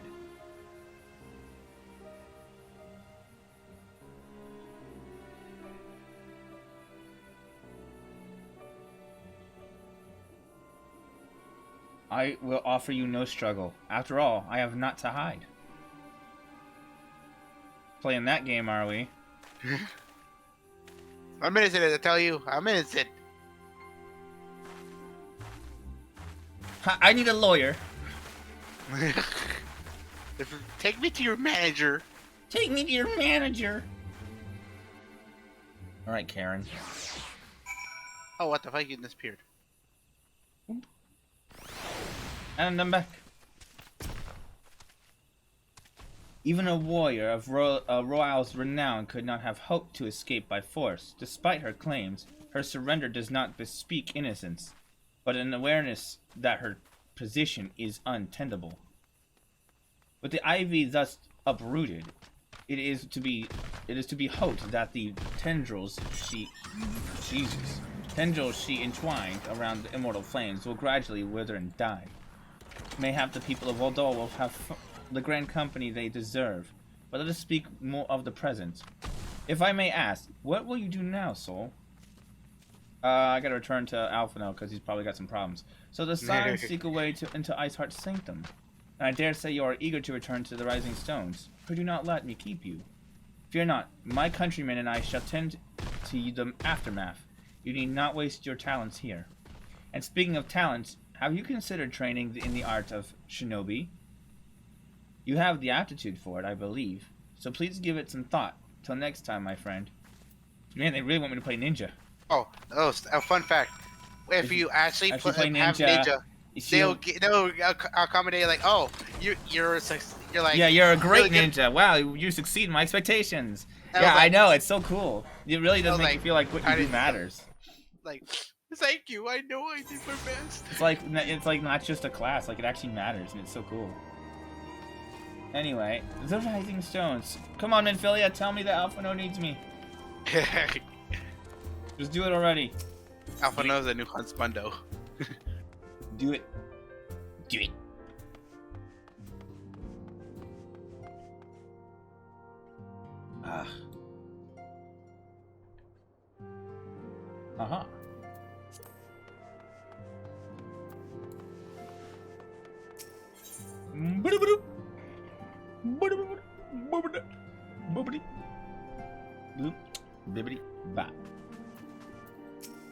I will offer you no struggle. After all, I have naught to hide. Playing that game, are we? I'm innocent, I tell you. I'm innocent. I need a lawyer. Take me to your manager. Take me to your manager. Alright, Karen. Oh, what the fuck? You disappeared. And I'm back. Even a warrior of Royal's renown could not have hoped to escape by force. Despite her claims, her surrender does not bespeak innocence, but an awareness that her position is untenable. With the ivy thus uprooted, it is to be hoped that the tendrils she entwined around the immortal flames will gradually wither and die. Mayhap the people of Waldol will have the grand company they deserve, but let us speak more of the present. If I may ask, what will you do now, soul? I gotta return to Alphino because he's probably got some problems. So the Scions seek a way into Iceheart's sanctum, and I dare say you are eager to return to the Rising Stones. Could you not let me keep you? Fear not, my countrymen and I shall tend to the aftermath. You need not waste your talents here. And speaking of talents, have you considered training in the art of shinobi? You have the aptitude for it, I believe. So please give it some thought. Till next time, my friend. Man, they really want me to play ninja. Oh, a fun fact. If you actually play have ninja, they'll accommodate like, oh, you're like, yeah, you're a great really ninja. Wow, you succeed my expectations. I Yeah, like, I know, it's so cool. It really does make you feel like what you do didn't- matters. Like, thank you. I know I did my best. It's like not just a class. Like it actually matters, and it's so cool. Anyway, the Rising Stones. Come on, Minfilia, tell me that Alphino needs me. Just do it already. Alpha knows a new Huntsmundo. Do it. Do it. Ah. Uh-huh.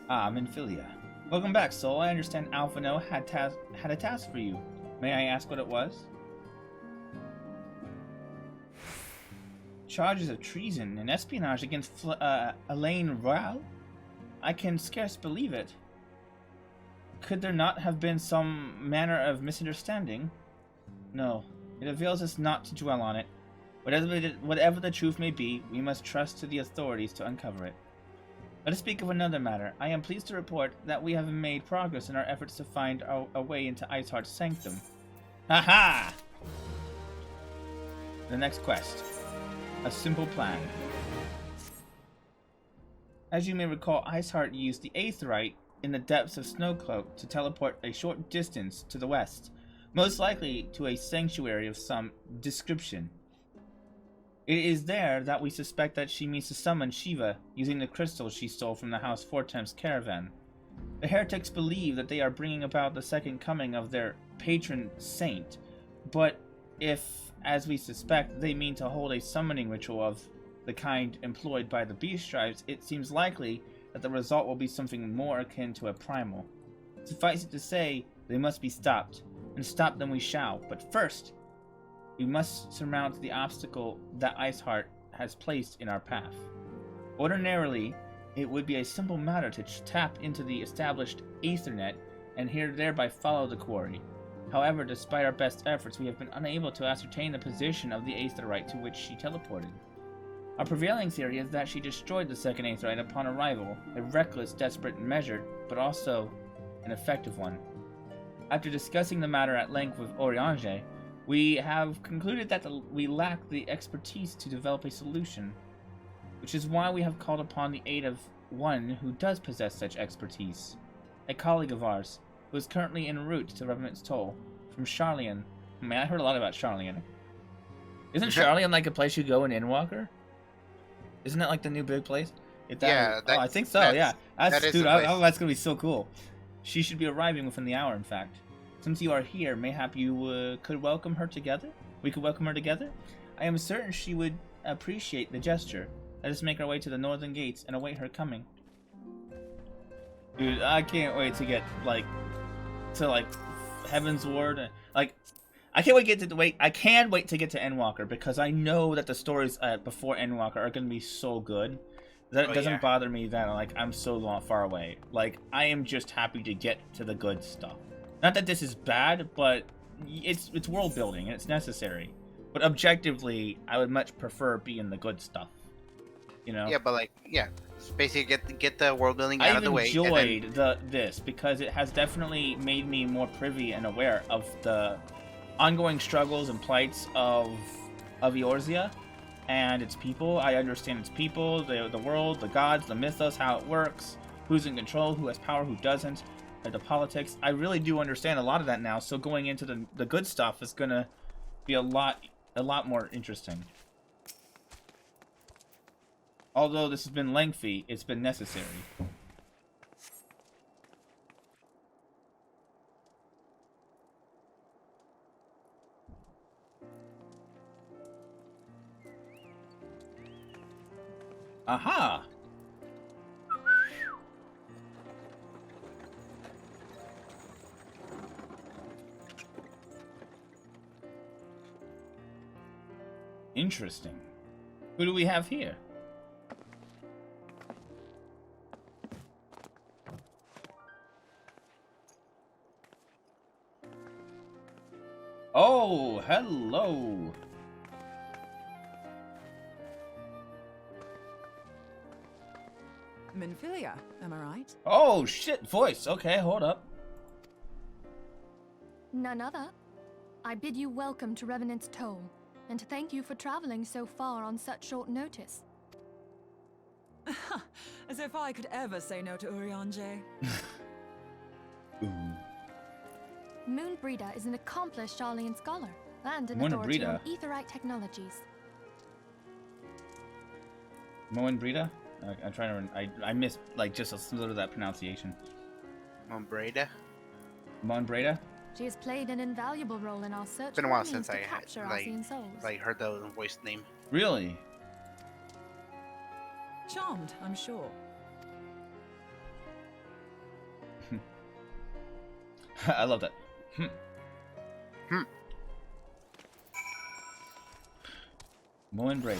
Ah, Minfilia. Welcome back, Soul. I understand Alphino had a task for you. May I ask what it was? Charges of treason and espionage against Elaine Royal? I can scarce believe it. Could there not have been some manner of misunderstanding? No, it avails us not to dwell on it. Whatever the truth may be, we must trust to the authorities to uncover it. Let us speak of another matter. I am pleased to report that we have made progress in our efforts to find a way into Iceheart's sanctum. Ha ha! The next quest. A simple plan. As you may recall, Iceheart used the Aetheryte in the depths of Snowcloak to teleport a short distance to the west, most likely to a sanctuary of some description. It is there that we suspect that she means to summon Shiva using the crystals she stole from the House Fortem's caravan. The heretics believe that they are bringing about the second coming of their patron saint, but if, as we suspect, they mean to hold a summoning ritual of the kind employed by the beast tribes, it seems likely that the result will be something more akin to a primal. Suffice it to say, they must be stopped, and stop them we shall, but first, we must surmount the obstacle that Iceheart has placed in our path. Ordinarily, it would be a simple matter to tap into the established Aethernet and thereby follow the quarry. However, despite our best efforts, we have been unable to ascertain the position of the Aetherite to which she teleported. Our prevailing theory is that she destroyed the second Aetherite upon arrival, a reckless, desperate measure, but also an effective one. After discussing the matter at length with Oriange, we have concluded that we lack the expertise to develop a solution, which is why we have called upon the aid of one who does possess such expertise, a colleague of ours, who is currently en route to Revenant's Toll, from Charlian. Man, I heard a lot about Charlian. Isn't Charlian like a place you go in Endwalker? Isn't that like the new big place? I think so, yeah. That's gonna be so cool. She should be arriving within the hour, in fact. Since you are here, mayhap you could welcome her together? We could welcome her together? I am certain she would appreciate the gesture. Let us make our way to the northern gates and await her coming. Dude, I can't wait to get, to Heaven's Ward. I can't wait to get to Endwalker, because I know that the stories before Endwalker are going to be so good that it doesn't bother me that I'm so far away. I am just happy to get to the good stuff. Not that this is bad, but it's world building and it's necessary. But objectively, I would much prefer being the good stuff. You know? Yeah, but it's basically get the world building out of the way. I've enjoyed this because it has definitely made me more privy and aware of the ongoing struggles and plights of Eorzea and its people. I understand its people, the world, the gods, the mythos, how it works, who's in control, who has power, who doesn't, the politics. I really do understand a lot of that now. So going into the good stuff is gonna be a lot more interesting. Although this has been lengthy, it's been necessary. Aha! Interesting. Who do we have here? Oh, hello. Minfilia, am I right? Oh, shit, voice. Okay, hold up. None other. I bid you welcome to Revenant's Toll, and to thank you for traveling so far on such short notice. As if I could ever say no to Urianger. Moonbreeder is an accomplished Charlian scholar and an authority on Aetherite technologies. Moonbreeder? I'm trying to. I missed just a little of that pronunciation. Moonbreeder? Moonbreeder? She has played an invaluable role in our search. It's been a while since I heard the voice name. Really? Charmed, I'm sure. I love that. Moonbreeder.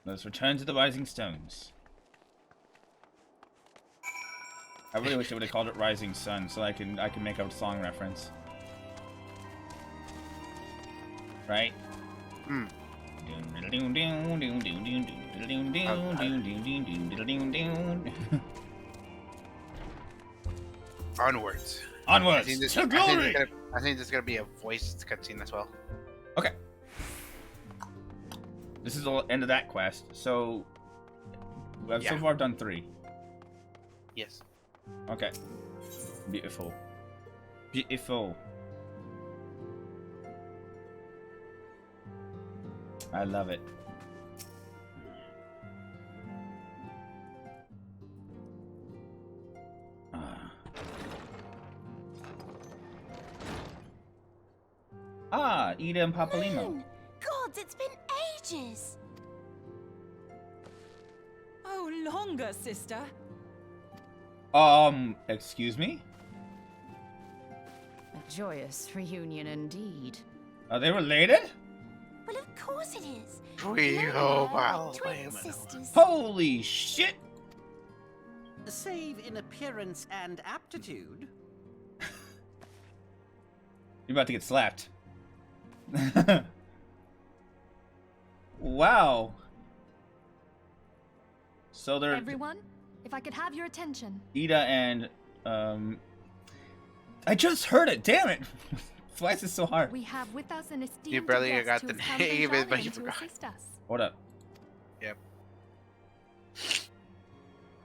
Let's return to the Rising Stones. I really wish I would have called it Rising Sun so I can make a song reference. Right? Onwards. I Onwards think this, to I glory! think there's gonna be a voice cutscene as well. Okay. This is the end of that quest. So, I've so Yeah. far done 3. Yes. Okay. Beautiful. Beautiful. I love it. Ida and Papalimo. Moon! Gods, it's been ages! Oh, longer, sister. Excuse me? A joyous reunion indeed. Are they related? Well, of course it is. Trio Twin sisters. Holy shit! Save in appearance and aptitude. You're about to get slapped. Wow. So they're Everyone, if I could have your attention. Ida and I just heard it. Damn it! Why is this so hard? We have with us an esteemed You barely guest got who the has come from name, but Javelin you to forgot. assist us. Hold up. Yep.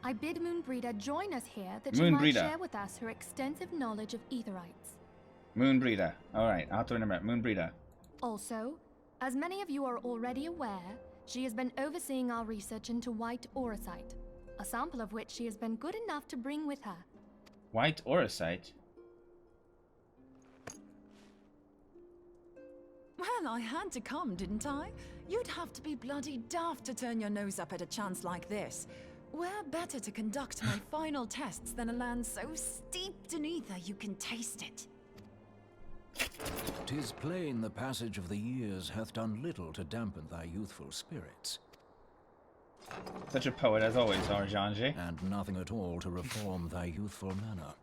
I bid Moonbreeder join us here that she might Moonbreeder. share with us her extensive knowledge of Aetherites. Moonbreeder. Alright, I'll have to remember it. Moonbreeder. Also, as many of you are already aware, she has been overseeing our research into white orosite, a sample of which she has been good enough to bring with her. White orosite? Well, I had to come, didn't I? You'd have to be bloody daft to turn your nose up at a chance like this. Where better to conduct my final tests than a land so steeped in ether you can taste it? 'Tis plain the passage of the years hath done little to dampen thy youthful spirits. Such a poet as always, Arjanji. And nothing at all to reform thy youthful manner.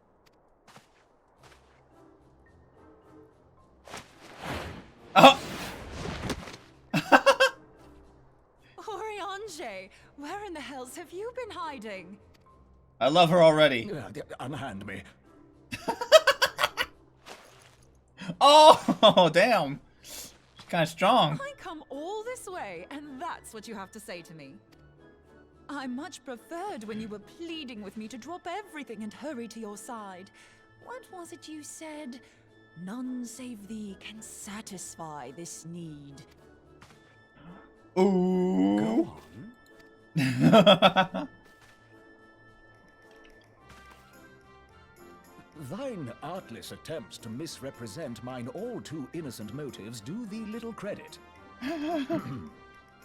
Oh! Oriange, where in the hells have you been hiding? I love her already. Unhand me. Oh, damn. She's kind of strong. I come all this way, and that's what you have to say to me. I much preferred when you were pleading with me to drop everything and hurry to your side. What was it you said? None save thee can satisfy this need. Ooh. Go on. Thine artless attempts to misrepresent mine all too innocent motives do thee little credit.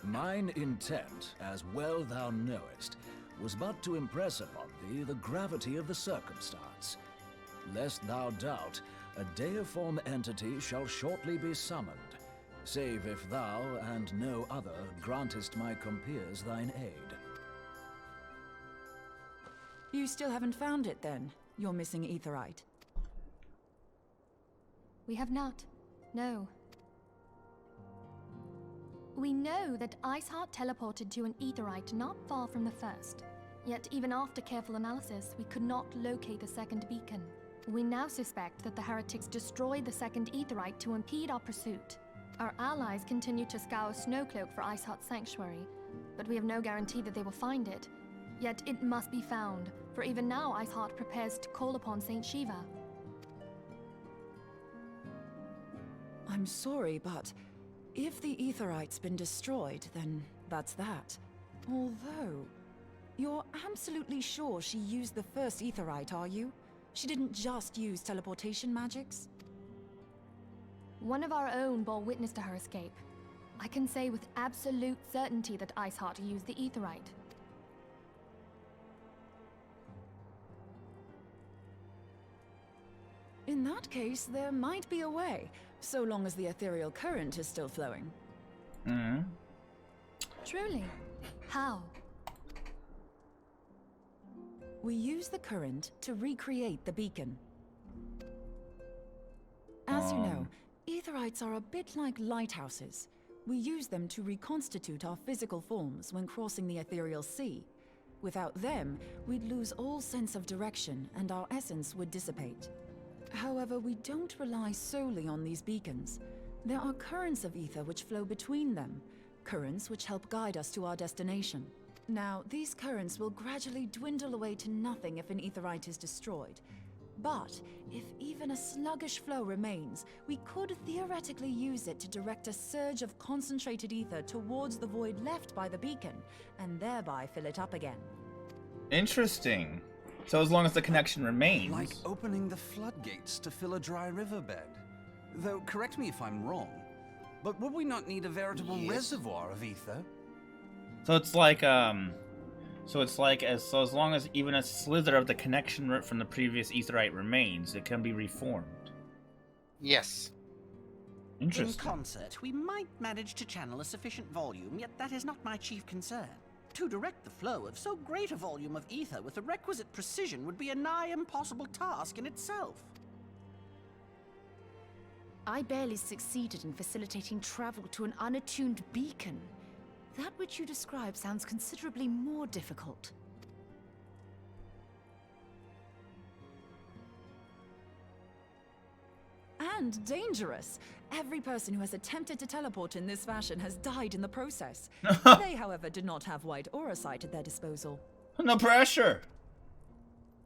Mine intent, as well thou knowest, was but to impress upon thee the gravity of the circumstance. Lest thou doubt, a deiform entity shall shortly be summoned, save if thou and no other grantest my compeers thine aid. You still haven't found it, then? You're missing Aetherite. We have not. No. We know that Iceheart teleported to an Aetherite not far from the first. Yet even after careful analysis, we could not locate the second beacon. We now suspect that the heretics destroyed the second Aetherite to impede our pursuit. Our allies continue to scour Snowcloak for Iceheart's sanctuary, but we have no guarantee that they will find it. Yet it must be found, for even now Iceheart prepares to call upon Saint Shiva. I'm sorry, but if the Aetherite's been destroyed, then that's that. Although, you're absolutely sure she used the first Aetherite, are you? She didn't just use teleportation magics? One of our own bore witness to her escape. I can say with absolute certainty that Iceheart used the Aetherite. In that case, there might be a way, so long as the ethereal current is still flowing. Mm-hmm. Truly? How? We use the current to recreate the beacon. As you know, Aetherites are a bit like lighthouses. We use them to reconstitute our physical forms when crossing the ethereal sea. Without them, we'd lose all sense of direction and our essence would dissipate. However, we don't rely solely on these beacons. There are currents of ether which flow between them, currents which help guide us to our destination. Now, these currents will gradually dwindle away to nothing if an aetherite is destroyed. But if even a sluggish flow remains, we could theoretically use it to direct a surge of concentrated ether towards the void left by the beacon, and thereby fill it up again. Interesting. So as long as the connection remains. Like opening the floodgates to fill a dry riverbed. Though, correct me if I'm wrong, but would we not need a veritable reservoir of ether? So it's like, as long as even a slither of the connection root from the previous aetherite remains, it can be reformed. Yes. Interesting. In concert, we might manage to channel a sufficient volume, yet that is not my chief concern. To direct the flow of so great a volume of ether with the requisite precision would be a nigh impossible task in itself. I barely succeeded in facilitating travel to an unattuned beacon. That which you describe sounds considerably more difficult. And dangerous. Every person who has attempted to teleport in this fashion has died in the process. They, however, did not have white aura sight at their disposal. No pressure!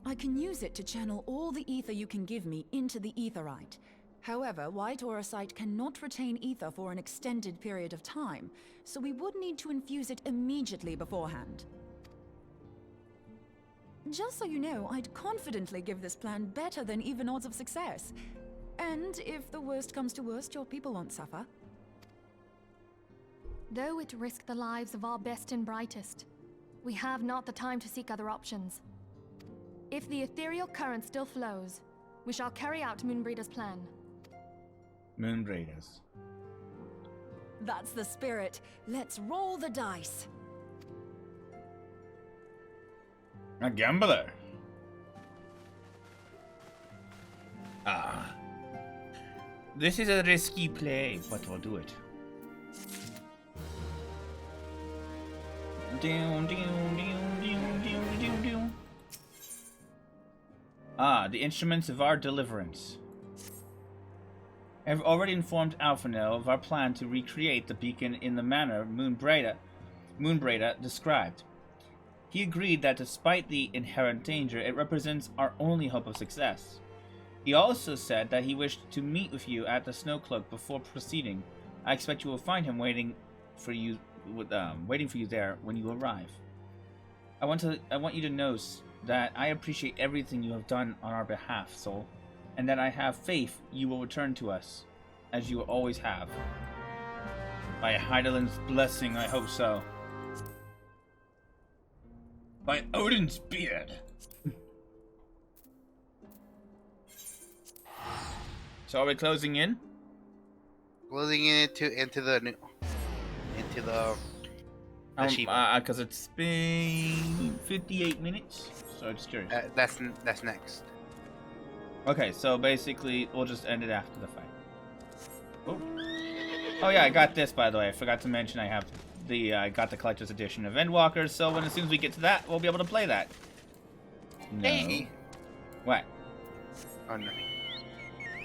I can use it to channel all the ether you can give me into the aetherite. However, white aura sight cannot retain ether for an extended period of time, so we would need to infuse it immediately beforehand. Just so you know, I'd confidently give this plan better than even odds of success. And if the worst comes to worst, your people won't suffer. Though it risk the lives of our best and brightest, we have not the time to seek other options. If the ethereal current still flows, we shall carry out Moonbreeder's plan. Moonbreeders. That's the spirit. Let's roll the dice. A gambler. Ah. This is a risky play, but we'll do it. Ah, the instruments of our deliverance. I have already informed Alphano of our plan to recreate the beacon in the manner Moonbreda described. He agreed that despite the inherent danger, it represents our only hope of success. He also said that he wished to meet with you at the Snowcloak before proceeding. I expect you will find him waiting for you there when you arrive. I want you to know that I appreciate everything you have done on our behalf, Soul, and that I have faith you will return to us, as you always have. By Heidelin's blessing, I hope so. By Odin's beard. So are we closing in? Closing in into the because it's been 58 minutes. So just curious. That's next. Okay, so basically we'll just end it after the fight. Oh yeah, I got this, by the way. I forgot to mention I have I got the collector's edition of Endwalkers, so as soon as we get to that, we'll be able to play that. No. Hey. What? Oh no.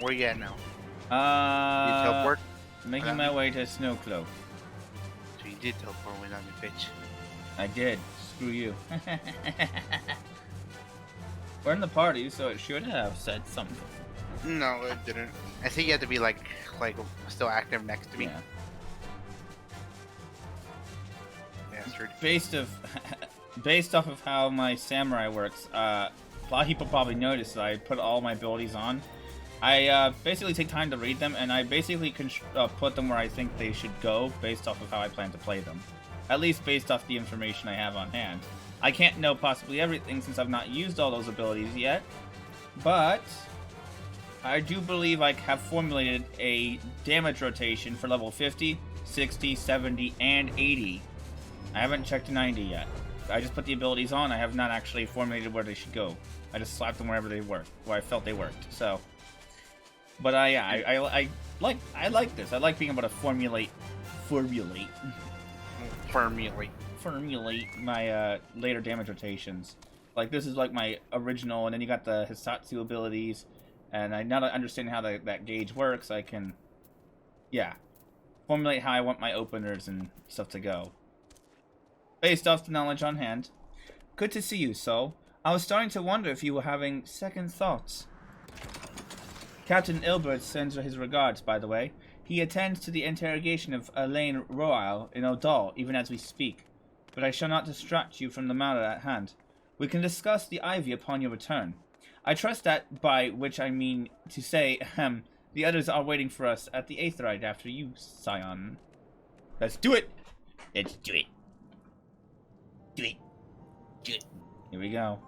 Where you at now? You teleport? Making my way to Snowcloak. So you did teleport without me, bitch. I did. Screw you. We're in the party, so it should have said something. No, it didn't. I think you had to be like still active next to me. Yeah. Bastard. Based off of how my samurai works, a lot of people probably noticed that I put all my abilities on. I basically take time to read them, and I basically put them where I think they should go based off of how I plan to play them. At least based off the information I have on hand. I can't know possibly everything since I've not used all those abilities yet, but I do believe I have formulated a damage rotation for level 50, 60, 70, and 80. I haven't checked 90 yet. I just put the abilities on. I have not actually formulated where they should go. I just slapped them wherever they work, where I felt they worked. So, but I like this. I like being able to formulate my later damage rotations. Like this is like my original, and then you got the Hisatsu abilities, And now that I understand how that gauge works, I can, yeah, formulate how I want my openers and stuff to go. Based off the knowledge on hand. Good to see you, Sol. I was starting to wonder if you were having second thoughts. Captain Ilbert sends his regards, by the way. He attends to the interrogation of Elaine Royal in O'Dall, even as we speak. But I shall not distract you from the matter at hand. We can discuss the Ivy upon your return. I trust that, by which I mean to say, the others are waiting for us at the Aetherite after you, Scion. Let's do it! Let's do it. Do it. Do it. Here we go.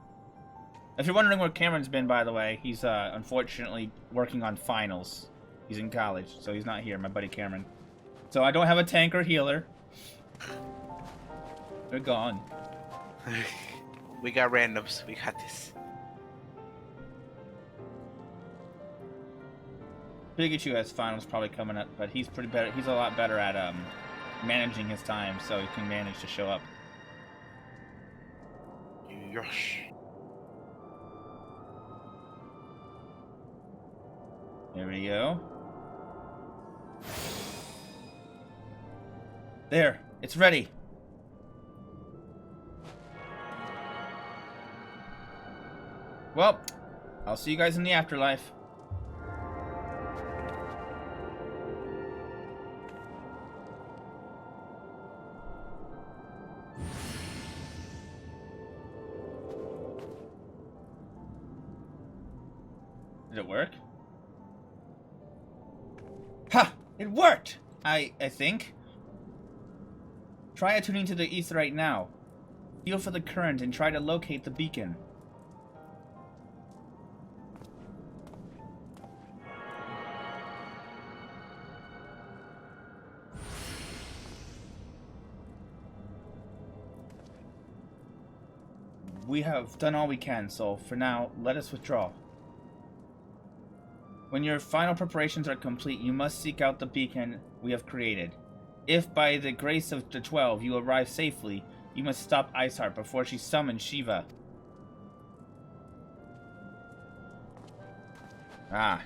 If you're wondering where Cameron's been, by the way, he's unfortunately working on finals. He's in college, so he's not here, my buddy Cameron. So I don't have a tank or healer. They're gone. We got randoms. We got this. Pikachu has finals probably coming up, but he's pretty better. He's a lot better at managing his time, so he can manage to show up. Yosh. There we go. There, it's ready. Well, I'll see you guys in the afterlife. Did it work? Ha! It worked! I think. Try attuning to the Aetherite now. Feel for the current and try to locate the beacon. We have done all we can, so for now, let us withdraw. When your final preparations are complete, you must seek out the beacon we have created. If by the grace of the 12 you arrive safely, you must stop Iceheart before she summons Shiva. Ah.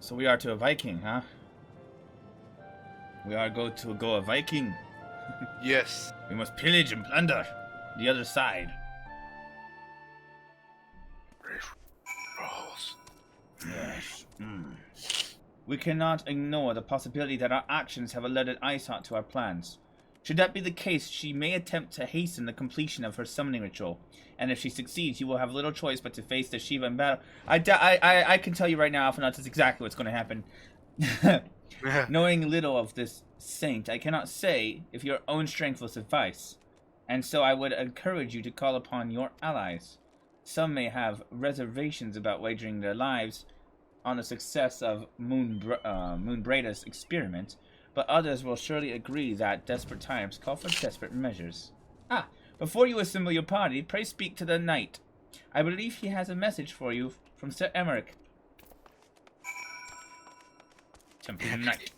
So we are to a Viking, huh? We are to go a Viking. Yes. We must pillage and plunder the other side. Yes. We cannot ignore the possibility that our actions have alerted Iceheart to our plans. Should that be the case, she may attempt to hasten the completion of her summoning ritual, and if she succeeds, you will have little choice but to face the Shiva in battle. I can tell you right now, Afah, that's exactly what's going to happen. Knowing little of this saint, I cannot say if your own strength will suffice, and so I would encourage you to call upon your allies. Some may have reservations about wagering their lives on the success of Moonbrada's experiment, but others will surely agree that desperate times call for desperate measures. Ah, before you assemble your party, pray speak to the knight. I believe he has a message for you from Sir Emmerich. Champion Knight.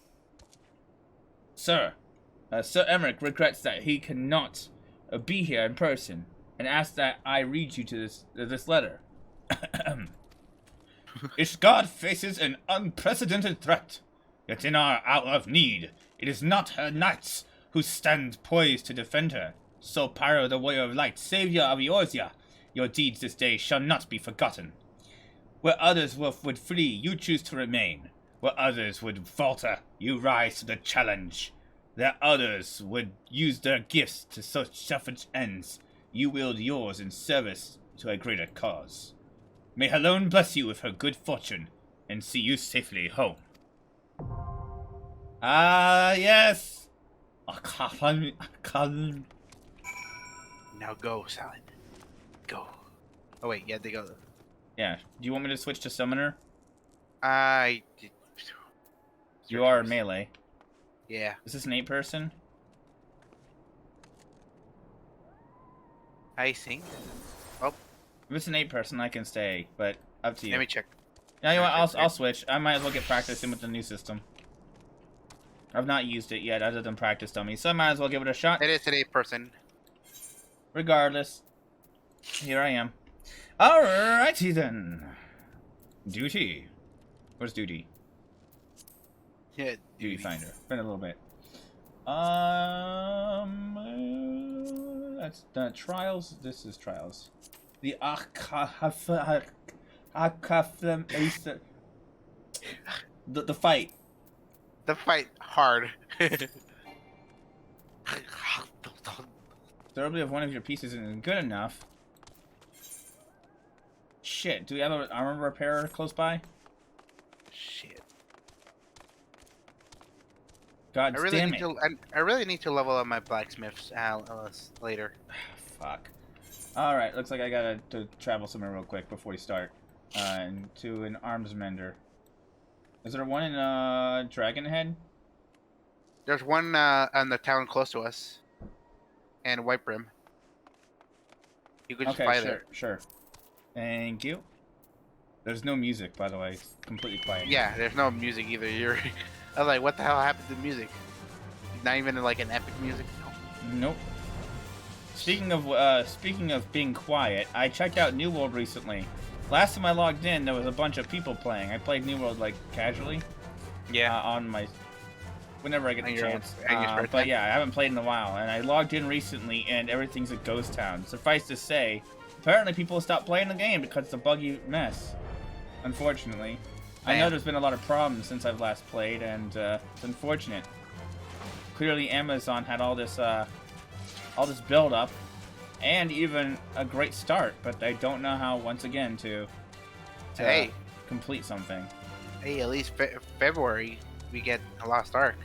Sir, Sir Emmerich regrets that he cannot be here in person, and asks that I read you to this letter. Ishgard faces an unprecedented threat, yet in our hour of need, it is not her knights who stand poised to defend her. So Pyro, the warrior of light, savior of Eorzea, your deeds this day shall not be forgotten. Where others would flee, you choose to remain. Where others would falter, you rise to the challenge. There others would use their gifts to such selfish ends. You wield yours in service to a greater cause. May Helone bless you with her good fortune, and see you safely home. Ah, yes! Now go, Silent. Go. Oh wait, yeah, they go. Yeah, do you want me to switch to Summoner? I did. You are melee. Yeah. Is this an 8-person? I think. Oh. If it's an 8-person, I can stay, but up to you. Let me check. Yeah, you know what? I'll switch. I might as well get practice in with the new system. I've not used it yet, other than practice dummies, so I might as well give it a shot. It is an 8-person. Regardless, here I am. Alrighty then. Duty. Where's Duty? Yeah, Duty Finder. Been a little bit. That's the trials. This is trials. The the fight. The fight hard. Durability of one of your pieces isn't good enough. Shit, do we have an armor repairer close by? Shit. God damn it. I really need to level up my blacksmiths later. Fuck. Alright, looks like I gotta travel somewhere real quick before we start. To an arms mender. Is there one in Dragonhead? There's one on the town close to us. And White Brim. You could just fly there. Sure. Thank you. There's no music, by the way. It's completely quiet. Yeah, there's no music either. I was like, what the hell happened to music? Not even like an epic music? Nope. Speaking of being quiet, I checked out New World recently. Last time I logged in, there was a bunch of people playing. I played New World like casually. Yeah. On my whenever I get the chance. But but yeah, I haven't played in a while, and I logged in recently, and everything's a ghost town. Suffice to say, apparently people stopped playing the game because it's a buggy mess. Unfortunately. I know there's been a lot of problems since I've last played, and it's unfortunate. Clearly Amazon had all this build-up, and even a great start, but I don't know how, once again, to complete something. Hey, at least February, we get a Lost Ark.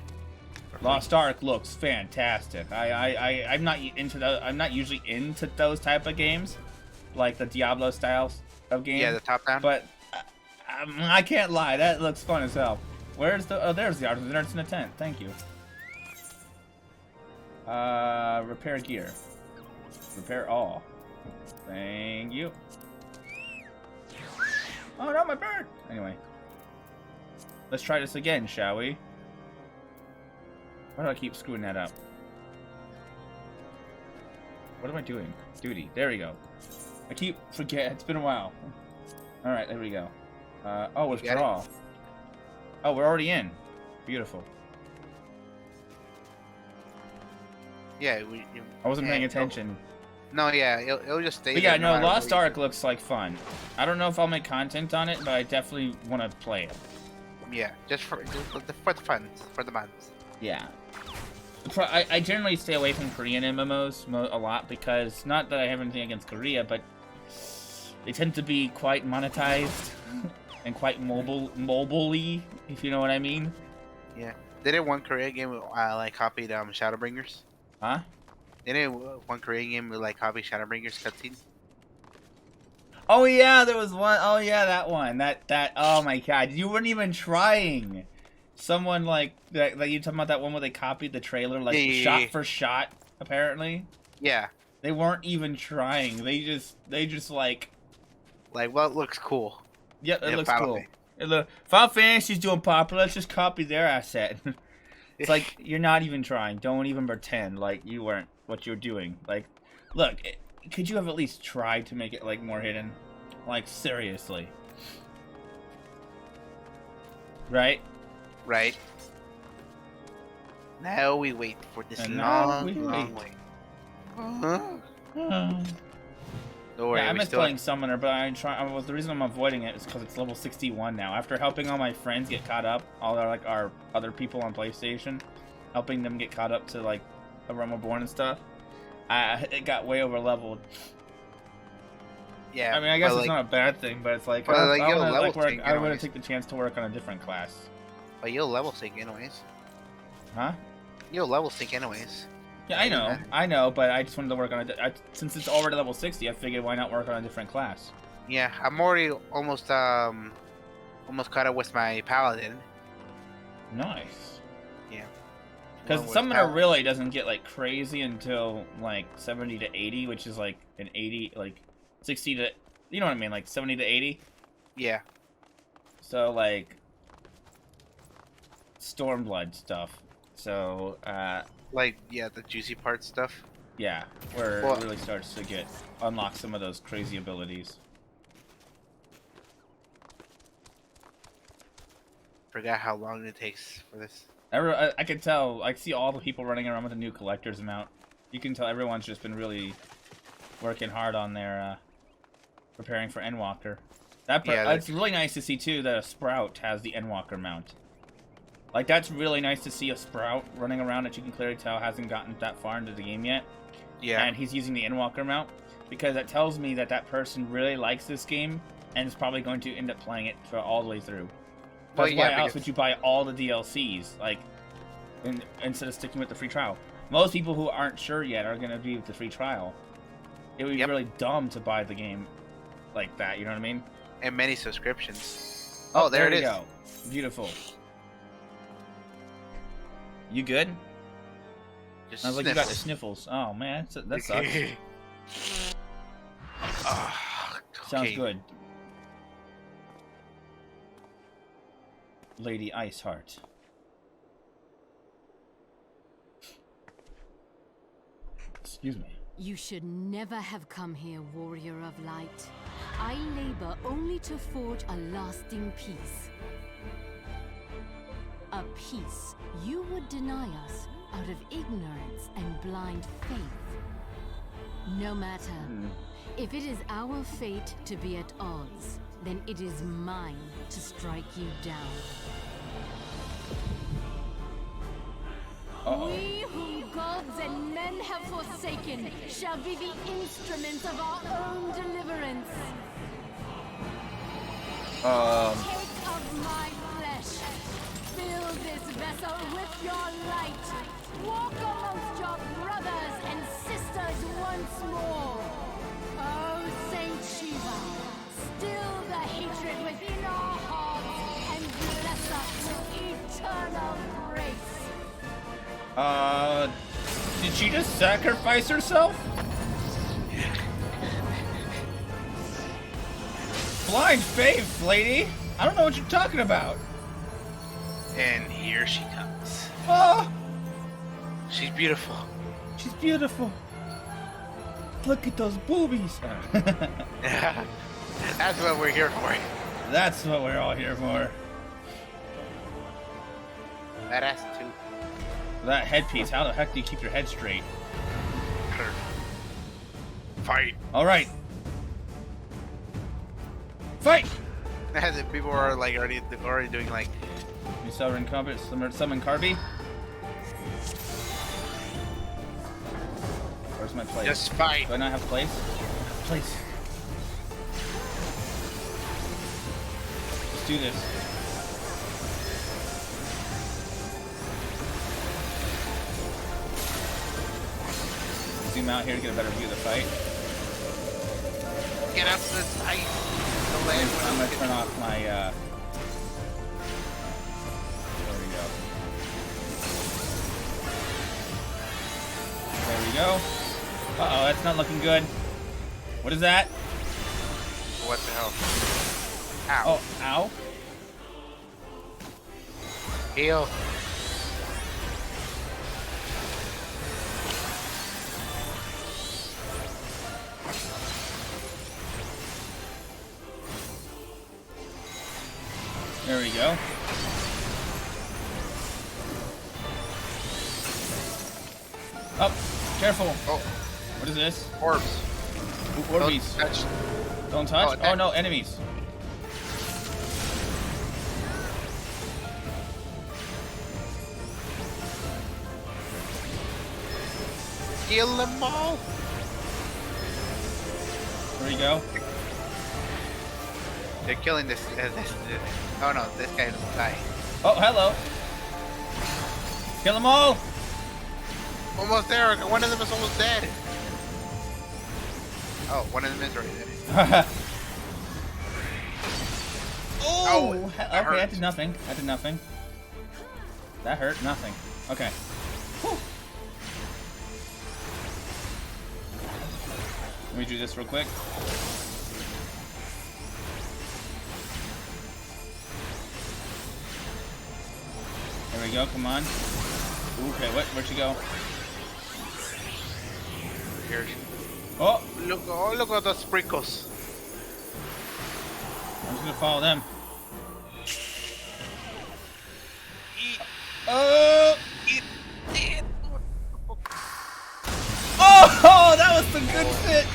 Lost Ark looks fantastic. I'm not usually into those type of games, like the Diablo styles of games. Yeah, the top-down. But I can't lie, that looks fun as hell. Where's the? Oh, there's the Artisan Nerds in a tent. Thank you. Repair gear. Repair all. Thank you. Oh no, my bird. Anyway, let's try this again, shall we? Why do I keep screwing that up? What am I doing? Duty. There we go. I keep forget. It's been a while. All right, there we go. Oh, withdraw. Oh, we're already in. Beautiful. Yeah, I wasn't paying attention. No, yeah, it'll just stay. But yeah, no, Lost Ark looks like fun. I don't know if I'll make content on it, but I definitely want to play it. Yeah, just for the fun, for the buns. Yeah. I generally stay away from Korean MMOs a lot because, not that I have anything against Korea, but they tend to be quite monetized and quite mobile-y, if you know what I mean. Yeah. Didn't one Korean game like copied Shadowbringers? Huh? Didn't one Korean game like copy Shadowbringers cutscene? Oh yeah, there was one. Oh yeah, that one. That. Oh my god, you weren't even trying. Someone like you talking about that one where they copied the trailer like shot for shot, apparently. Yeah. They weren't even trying. They just like. Well, it looks cool. Yep, it looks cool. Final Fantasy's doing popular. Let's just copy their asset. It's like you're not even trying. Don't even pretend like you weren't what you're doing. Like, look, could you have at least tried to make it like more hidden? Like seriously. Right? Right. Now we wait for this long wait. Don't worry, yeah, I miss playing Summoner, but the reason I'm avoiding it is because it's level 61 now. After helping all my friends get caught up, all our other people on PlayStation, helping them get caught up to like A Realm Reborn and stuff, it got way over leveled. Yeah, I mean, I guess it's not a bad thing, but it's like I want to take the chance to work on a different class. But you'll level sync anyways. Huh? You'll level sync anyways. Yeah, I know, but I just wanted to work on it. Since it's already level 60, I figured why not work on a different class? Yeah, I'm already almost caught up with my paladin. Nice. Yeah. Because Summoner really doesn't get like crazy until like 70 to 80, which is like an 80, like 60 to, you know what I mean, like 70 to 80. Yeah. So like Stormblood stuff. So like, yeah, the juicy part stuff. Yeah, where it really starts to unlock some of those crazy abilities. Forgot how long it takes for this. I can tell. I see all the people running around with the new collector's mount. You can tell everyone's just been really working hard on their preparing for Endwalker. It's really nice to see too that a Sprout has the Endwalker mount. Like, that's really nice to see a Sprout running around that you can clearly tell hasn't gotten that far into the game yet. Yeah. And he's using the Endwalker mount, because that tells me that that person really likes this game and is probably going to end up playing it for all the way through. Well, Why else would you buy all the DLCs, like, instead of sticking with the free trial? Most people who aren't sure yet are going to be with the free trial. It would be really dumb to buy the game like that, you know what I mean? And many subscriptions. Oh, there it is. Go. Beautiful. You good? Just Sounds like you got the sniffles. Oh man, that sucks. Sounds good. Lady Iceheart. Excuse me. You should never have come here, warrior of light. I labor only to forge a lasting peace. A peace you would deny us out of ignorance and blind faith. No matter. If it is our fate to be at odds, then it is mine to strike you down. We whom gods and men have forsaken shall be the instruments of our own deliverance. Take of my flesh. Fill this vessel with your light. Walk amongst your brothers and sisters once more. Oh, Saint Shiva, still the hatred within our hearts and bless us with eternal grace. Did she just sacrifice herself? Blind faith, lady. I don't know what you're talking about. And here she comes. Oh! She's beautiful. She's beautiful. Look at those boobies. That's what we're here for. That's what we're all here for. That ass too. That headpiece, how the heck do you keep your head straight? Fight. Alright. Fight! As if people are like already doing like You summon Carby? Where's my place? Just fight. Do I not have place? Place. Let's do this. Zoom out here to get a better view of the fight. Get up to the side. I'm gonna turn off my there we go. There we go. Uh-oh, that's not looking good. What is that? What the hell? Ow. Oh, ow. Heal. There we go. Oh, careful. Oh. What is this? Orbs. Orbies. Don't touch. Don't touch? Oh, no, enemies. Kill them all. There we go. They're killing this. Oh no, this guy will die. Oh, hello. Kill them all. Almost there. One of them is almost dead. Oh, one of them is already dead. Oh, okay, that did nothing. That did nothing. That hurt nothing. Okay. Whew. Let me do this real quick. There we go, come on. Okay, where'd you go? Here. Oh! Look at the sprinkles. I'm just gonna follow them. Oh! Oh, that was some good shit.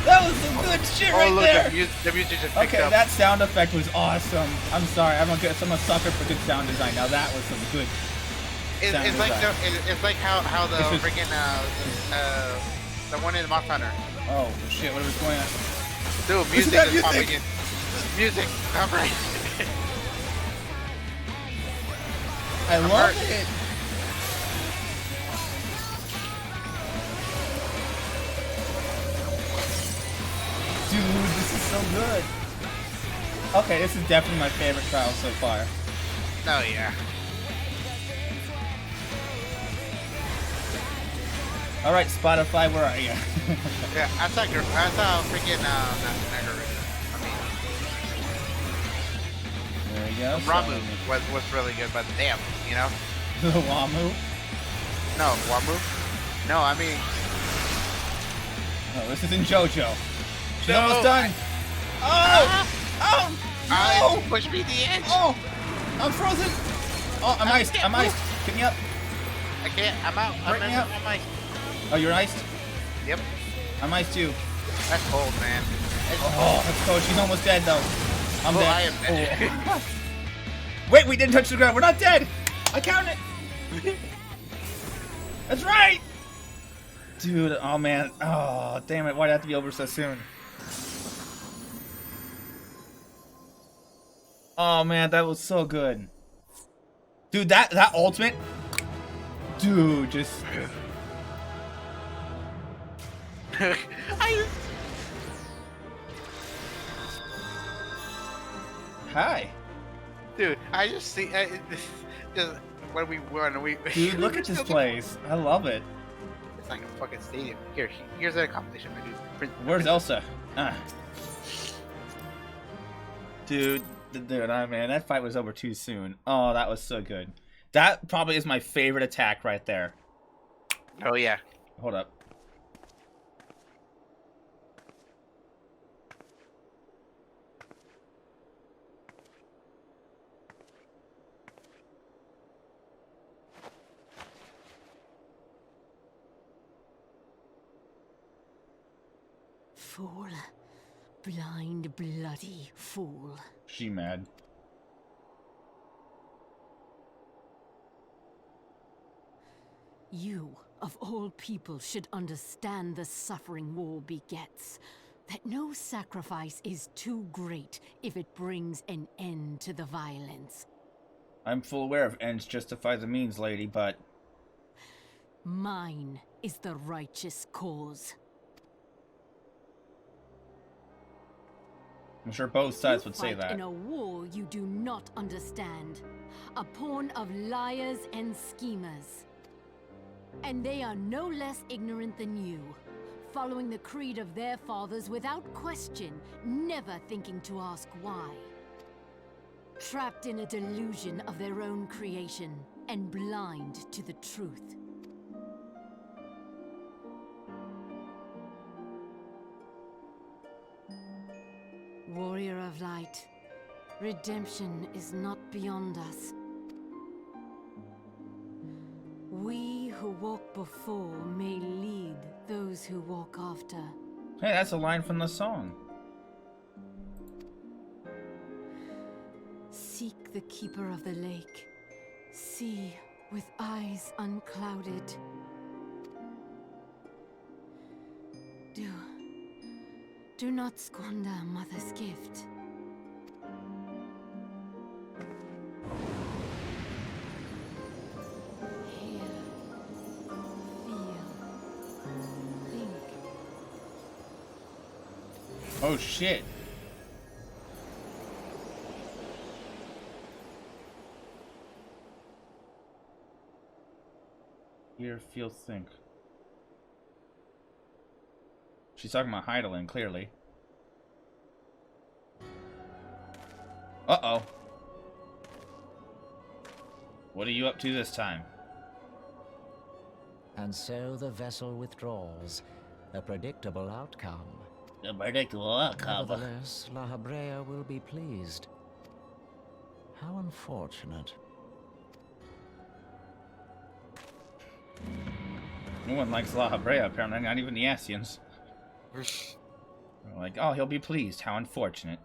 That was some good shit right look, there. The music just picked Okay, up. that sound effect was awesome. I'm sorry, I'm a sucker for good sound design. Now that was some good sound It's like design. it's like how the This is- freaking the one in the Moth Hunter. Oh shit, what was going on? Dude, Listen music to that is music. popping in. Music, come right. I love hurt. it. Dude, this is so good. Okay, this is definitely my favorite trial so far. Oh yeah. All right, Spotify, where are you? Yeah, I saw freaking Nagarita. There you go. Ramu was really good, but damn, you know. The Wamu. No, Wamu. No, I mean. Oh, this isn't JoJo. She's No, almost done. Oh! Oh! No! Push me to the edge. Oh! I'm frozen. Oh, I'm iced. I'm iced. Get me up. I can't. I'm out. Break me up. I'm iced. Oh, you're iced? Yep. I'm iced too. That's cold, man. Oh, that's cold. She's almost dead though. I'm dead. I am dead. Oh. Wait, we didn't touch the ground. We're not dead. I count it. That's right. Dude, oh man. Oh, damn it. Why'd it have to be over so soon? Oh man, that was so good. Dude, that ultimate. Dude, just. Hi. Dude, I just see. Just when we won, Dude, look at this place. I love it. It's like a fucking stadium. Here's an compilation, my dude. Where's Elsa? Dude, man, that fight was over too soon. Oh, that was so good. That probably is my favorite attack right there. Oh yeah. Hold up. Fool. Blind, bloody fool. She mad. You, of all people, should understand the suffering war begets. That no sacrifice is too great if it brings an end to the violence. I'm full aware of ends justify the means, lady, but... Mine is the righteous cause. I'm sure both sides would You say fight that. in a war you do not understand. A pawn of liars and schemers. And they are no less ignorant than you, following the creed of their fathers without question, never thinking to ask why. Trapped in a delusion of their own creation, and blind to the truth. Warrior of light, redemption is not beyond us. We who walk before may lead those who walk after. Hey, that's a line from the song. Seek the keeper of the lake. See with eyes unclouded. Do not squander Mother's gift. Hear, feel, think. Oh shit. Hear, feel, think. She's talking about Heidelin, clearly. Uh-oh. What are you up to this time? And so the vessel withdraws. A predictable outcome. A predictable outcome. Nevertheless, La Habrea will be pleased. How unfortunate. No one likes La Habrea, apparently, not even the Asians. Like, oh, he'll be pleased. How unfortunate.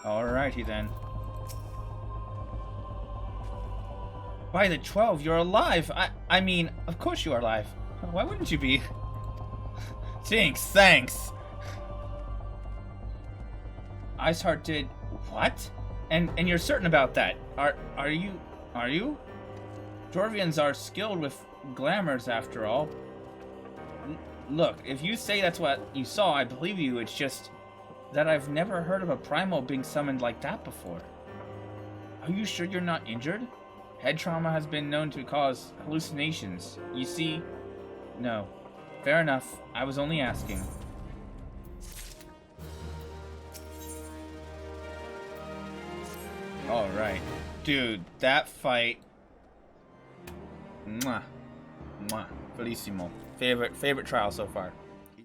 Alrighty then. By the 12, you're alive! I mean, of course you are alive. Why wouldn't you be? Jinx, thanks! Iceheart did... what? And you're certain about that? Are you? Dwarvians are skilled with glamours, after all. Look, if you say that's what you saw, I believe you. It's just that I've never heard of a primal being summoned like that before. Are you sure you're not injured? Head trauma has been known to cause hallucinations. You see? No. Fair enough. I was only asking. Alright. Dude, that fight... Mwah. Mwah. Bellissimo. Favorite trial so far.